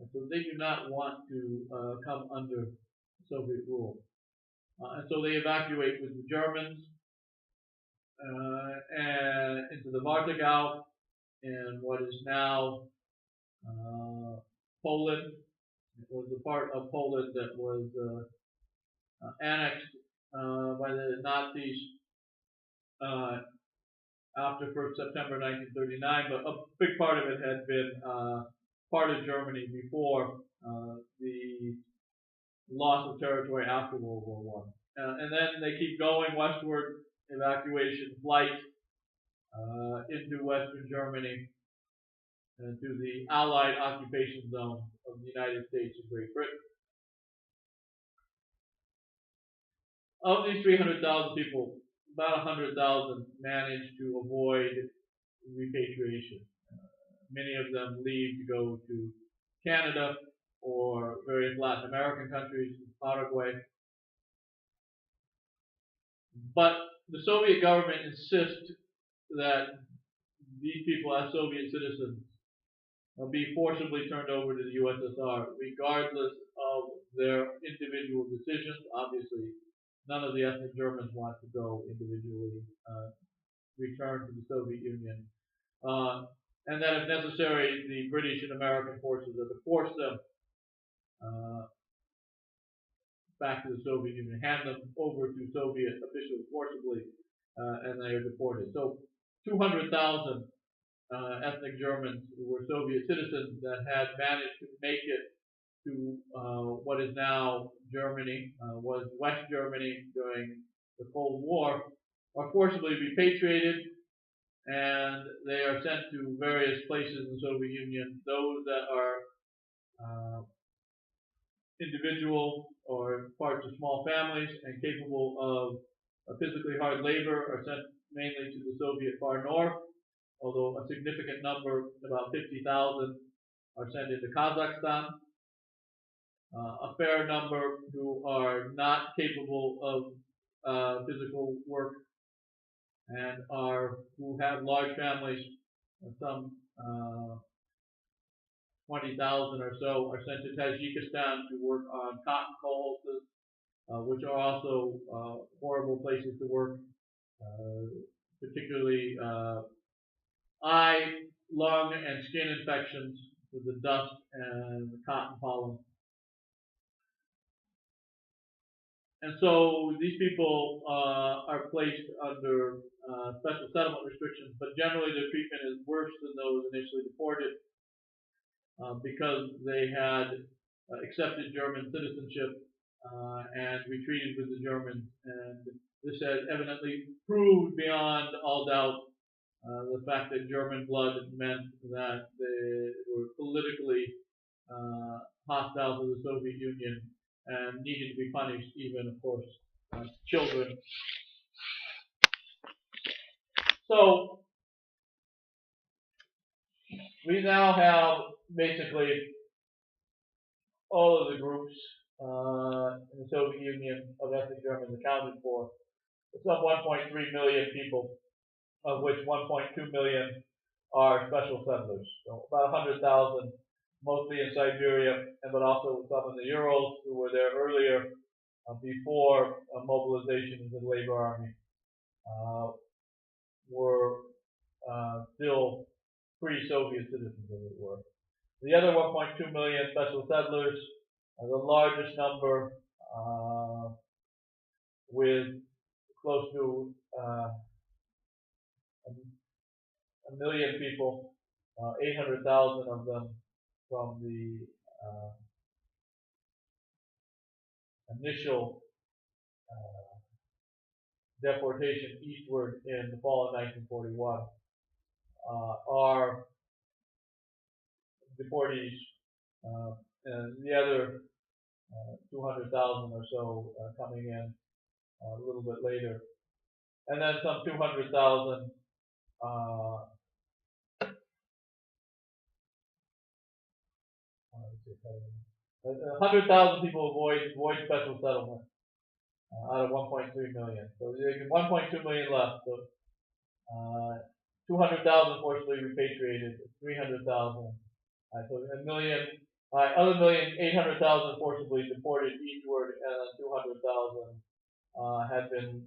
Speaker 1: And so they do not want to come under Soviet rule. And so they evacuate with the Germans and into the Warthegau in what is now Poland. It was the part of Poland that was annexed by the Nazis after 1st September 1939, but a big part of it had been part of Germany before the loss of territory after World War I. And then they keep going westward, evacuation flight into Western Germany and to the Allied occupation zone of the United States and Great Britain. Of these 300,000 people, about 100,000 managed to avoid repatriation. Many of them leave to go to Canada or various Latin American countries, Paraguay. But the Soviet government insists that these people, as Soviet citizens, be forcibly turned over to the USSR, regardless of their individual decisions. Obviously, none of the ethnic Germans want to go individually, return to the Soviet Union. And that if necessary, the British and American forces are to force them back to the Soviet Union, hand them over to Soviet officials forcibly, and they are deported. So 200,000 ethnic Germans who were Soviet citizens that had managed to make it to what is now Germany, was West Germany during the Cold War, are forcibly repatriated, and they are sent to various places in the Soviet Union. Those that are individual or parts of small families and capable of physically hard labor are sent mainly to the Soviet far north, although a significant number, about 50,000, are sent into Kazakhstan. A fair number who are not capable of physical work and who have large families, some 20,000 or so are sent to Tajikistan to work on cotton colhoses, which are also horrible places to work, particularly eye, lung, and skin infections with the dust and the cotton pollen. And so these people are placed under special settlement restrictions, but generally their treatment is worse than those initially deported because they had accepted German citizenship and retreated with the Germans. And this has evidently proved beyond all doubt the fact that German blood meant that they were politically hostile to the Soviet Union and needed to be punished, even, of course, children. So we now have basically all of the groups in the Soviet Union of ethnic Germans accounted for. Some 1.3 million people, of which 1.2 million are special settlers. So about 100,000, mostly in Siberia, but also some in the Urals who were there earlier before mobilization into the labor army, were still pre-Soviet citizens, as it were. The other 1.2 million special settlers, the largest number, with close to a million people, 800,000 of them from the initial deportation eastward in the fall of 1941, are deportees, and the other 200,000 or so coming in a little bit later, and then some 200,000 100,000 people avoid special settlement out of 1.3 million. So there's 1.2 million left. So 200,000 forcibly repatriated, 300,000. So a million, other million, 800,000 forcibly deported eastward, and then 200,000 had been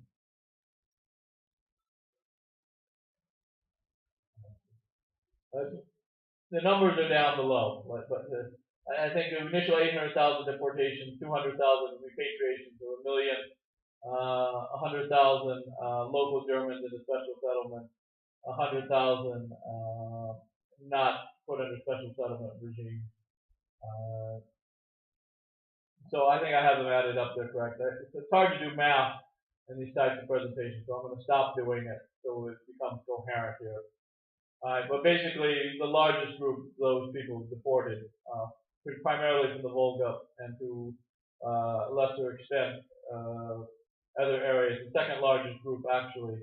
Speaker 1: the numbers are down below, but I think the initial 800,000 deportations, 200,000 repatriations, or a million, 100,000 local Germans in the special settlement, 100,000 not put under special settlement regime. So I think I have them added up there correct. It's hard to do math in these types of presentations, so I'm going to stop doing it so it becomes coherent here. But basically, the largest group, those people deported, primarily from the Volga and to a lesser extent other areas. The second largest group actually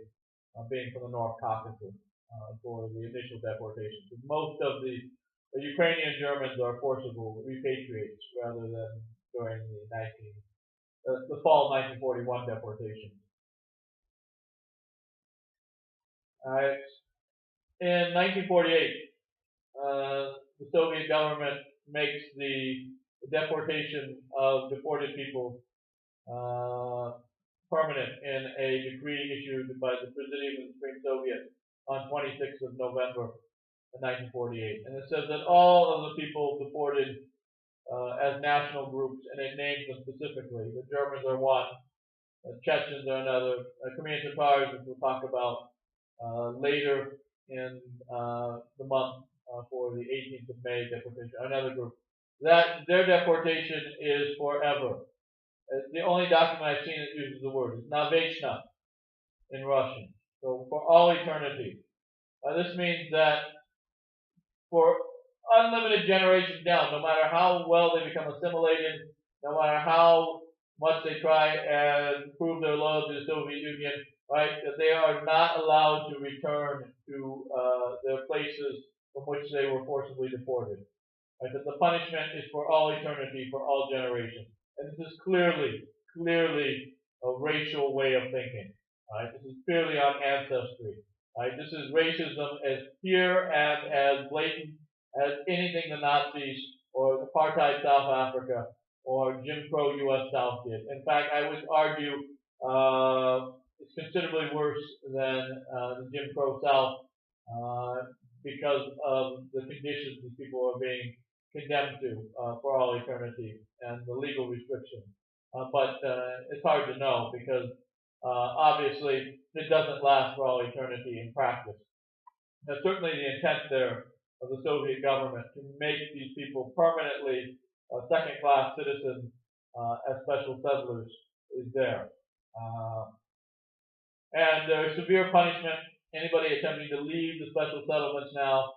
Speaker 1: being from the North Caucasus for the initial deportation. Most of the Ukrainian Germans are forcible repatriates rather than during the fall of 1941 deportation. In 1948, the Soviet government makes the deportation of deported people permanent in a decree issued by the Presidium of the Supreme Soviet on 26th of November 1948. And it says that all of the people deported as national groups, and it names them specifically. The Germans are one, the Chechens are another, Crimean Tatars, which we'll talk about later in the month for the 18th of May deportation, another group. That their deportation is forever. The only document I've seen that uses the word is navechna in Russian, so for all eternity. This means that for unlimited generations down, no matter how well they become assimilated, no matter how much they try and prove their loyalty to the Soviet Union, right, that they are not allowed to return to their places from which they were forcibly deported. Right, that the punishment is for all eternity, for all generations. And this is clearly a racial way of thinking. Right? This is purely on ancestry. Right? This is racism as pure and as blatant as anything the Nazis or apartheid South Africa or Jim Crow U.S. South did. In fact, I would argue it's considerably worse than the Jim Crow South because of the conditions these people are being condemned to for all eternity and the legal restrictions. But it's hard to know because obviously it doesn't last for all eternity in practice. Now, certainly the intent there of the Soviet government to make these people permanently second-class citizens as special settlers is there. And there's severe punishment. Anybody attempting to leave the special settlements now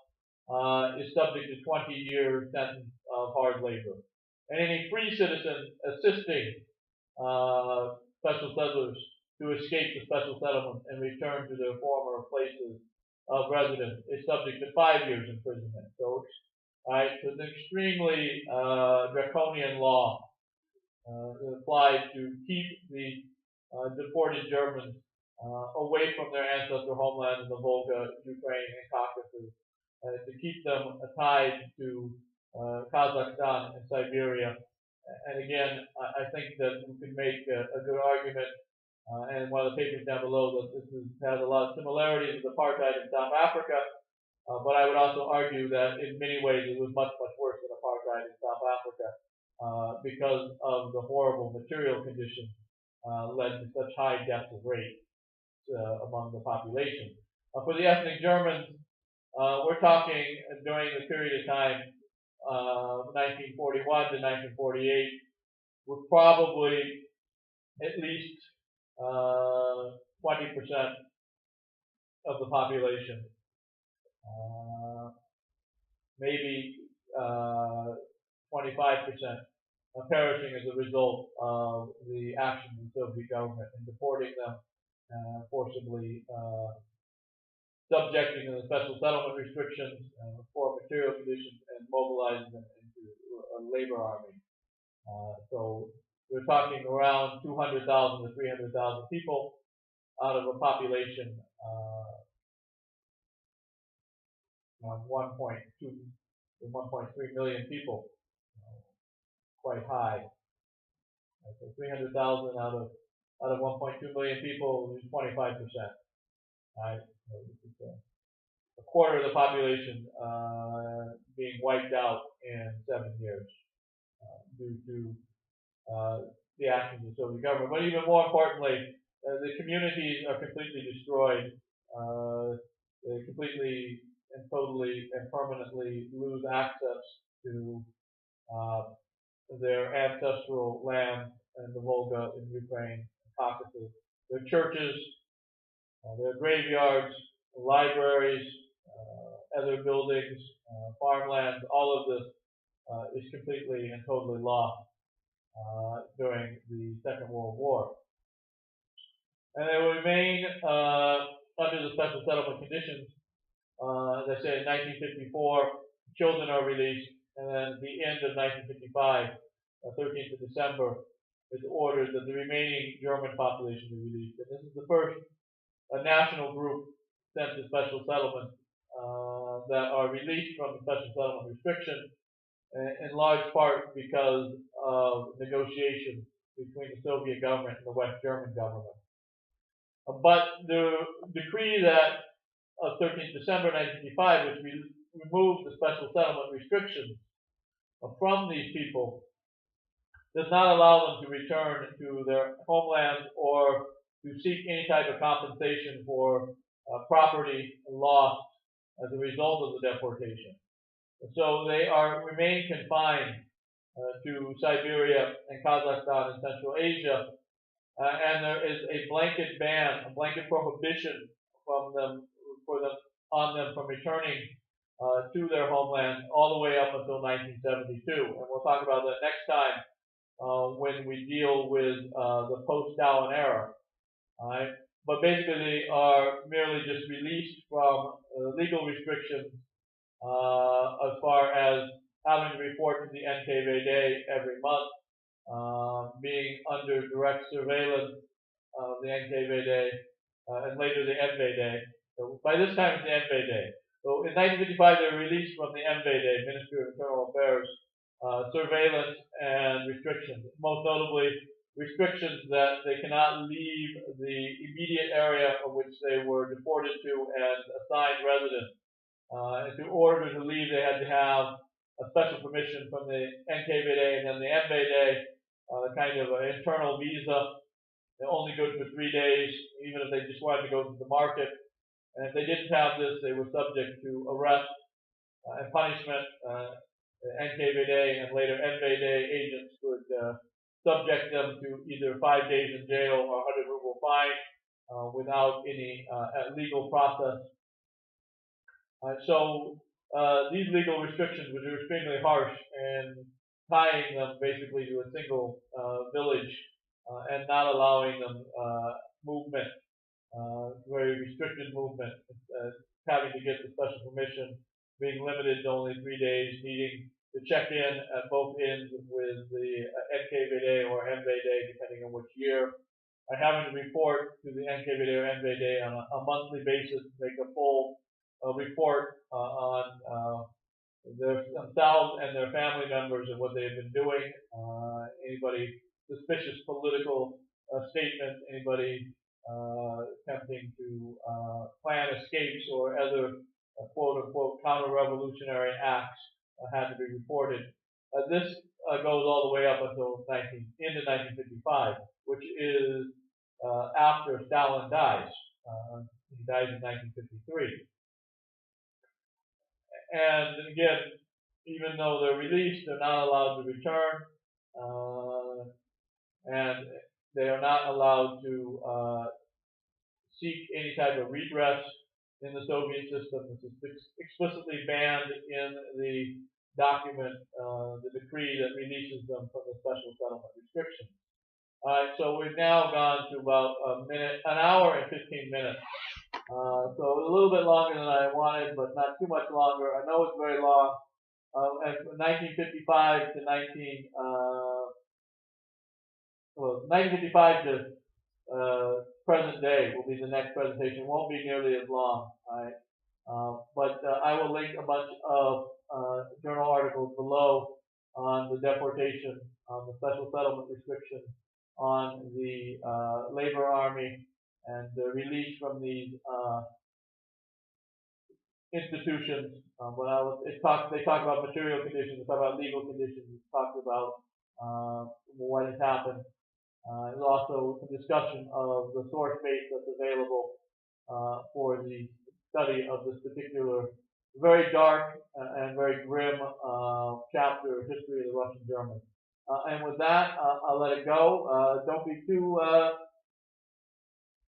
Speaker 1: is subject to 20-year sentence of hard labor. And any free citizen assisting special settlers to escape the special settlement and return to their former places of residence is subject to 5 years imprisonment. So, right, so it's an extremely draconian law applied to keep the deported Germans away from their ancestral homeland in the Volga, Ukraine, and Caucasus, to keep them tied to Kazakhstan and Siberia. And again, I think that we can make a good argument, and one of the papers down below, that this has a lot of similarities with apartheid in South Africa, but I would also argue that in many ways it was much, much worse than apartheid in South Africa because of the horrible material conditions led to such high deaths of rape among the population. For the ethnic Germans, we're talking during the period of time 1941 to 1948, with probably at least 20% of the population, maybe 25%, perishing as a result of the actions of the Soviet government in deporting them, forcibly subjecting them to special settlement restrictions, poor material conditions, and mobilizing them into a labor army. So we're talking around 200,000 to 300,000 people out of a population of 1.2 to 1.3 million people, quite high. So 300,000 out of 1.2 million people is 25%. Right? So this is a quarter of the population being wiped out in 7 years due to the actions of the Soviet government. But even more importantly, the communities are completely destroyed. They completely and totally and permanently lose access to their ancestral land in the Volga, in Ukraine, Caucasus. Their churches, their graveyards, libraries, other buildings, farmland, all of this is completely and totally lost during the Second World War. And they will remain under the special settlement conditions. As I said, in 1954, children are released, and then at the end of 1955, 13th of December, it's ordered that the remaining German population be released. And this is the first national group sent to special settlements that are released from the special settlement restriction, in large part because of negotiations between the Soviet government and the West German government. But the decree that of 13th December 1955, which removed the special settlement restrictions from these people, does not allow them to return to their homeland or to seek any type of compensation for property lost as a result of the deportation. And so they remain confined to Siberia and Kazakhstan and Central Asia, and there is a blanket ban, a blanket prohibition on them from returning to their homeland all the way up until 1972. And we'll talk about that next time when we deal with the post-Stalin era. All right? But basically, they are merely just released from legal restrictions as far as having to report to the NKVD every month, being under direct surveillance of the NKVD, and later the NVD. So by this time, it's the NVD. So in 1955, they were released from the NVD, Ministry of Internal Affairs, surveillance and restrictions. Most notably, restrictions that they cannot leave the immediate area of which they were deported to and assigned residence. And in order to leave, they had to have a special permission from the NKVD and then the NVD, kind of an internal visa. They're only good for 3 days, even if they just wanted to go to the market. And if they didn't have this, they were subject to arrest and punishment. The NKVD and later NVD agents could subject them to either 5 days in jail or 100 ruble fine without any legal process. So these legal restrictions, which are extremely harsh and tying them basically to a single village and not allowing them movement, very restricted movement, having to get the special permission, being limited to only 3 days, needing to check in at both ends with the NKVD or NVD, depending on which year, having to report to the NKVD or NVD on a monthly basis, make a full report on themselves and their family members and what they have been doing. Anybody suspicious political statements, anybody attempting to plan escapes or other quote-unquote counter-revolutionary acts had to be reported. This goes all the way up until into 1955, which is after Stalin dies. He dies in 1953. And again, even though they're released, they're not allowed to return, and they are not allowed to seek any type of redress in the Soviet system. This is explicitly banned in the document, the decree that releases them from the special settlement restrictions. All right, so we've now gone to about an hour and 15 minutes. So a little bit longer than I wanted, but not too much longer. I know it's very long. And from 1955 to 1955 to present day will be the next presentation. It won't be nearly as long, right? But I will link a bunch of journal articles below on the deportation, on the special settlement restriction, on the labor army, and the release from these institutions. They talk about material conditions, they talk about legal conditions, they talk about what has happened. There's also some discussion of the source base that's available for the study of this particular very dark and very grim chapter of history of the Russian Germans. And with that, I'll let it go. Don't be too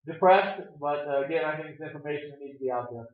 Speaker 1: depressed, but again, I think it's information that needs to be out there.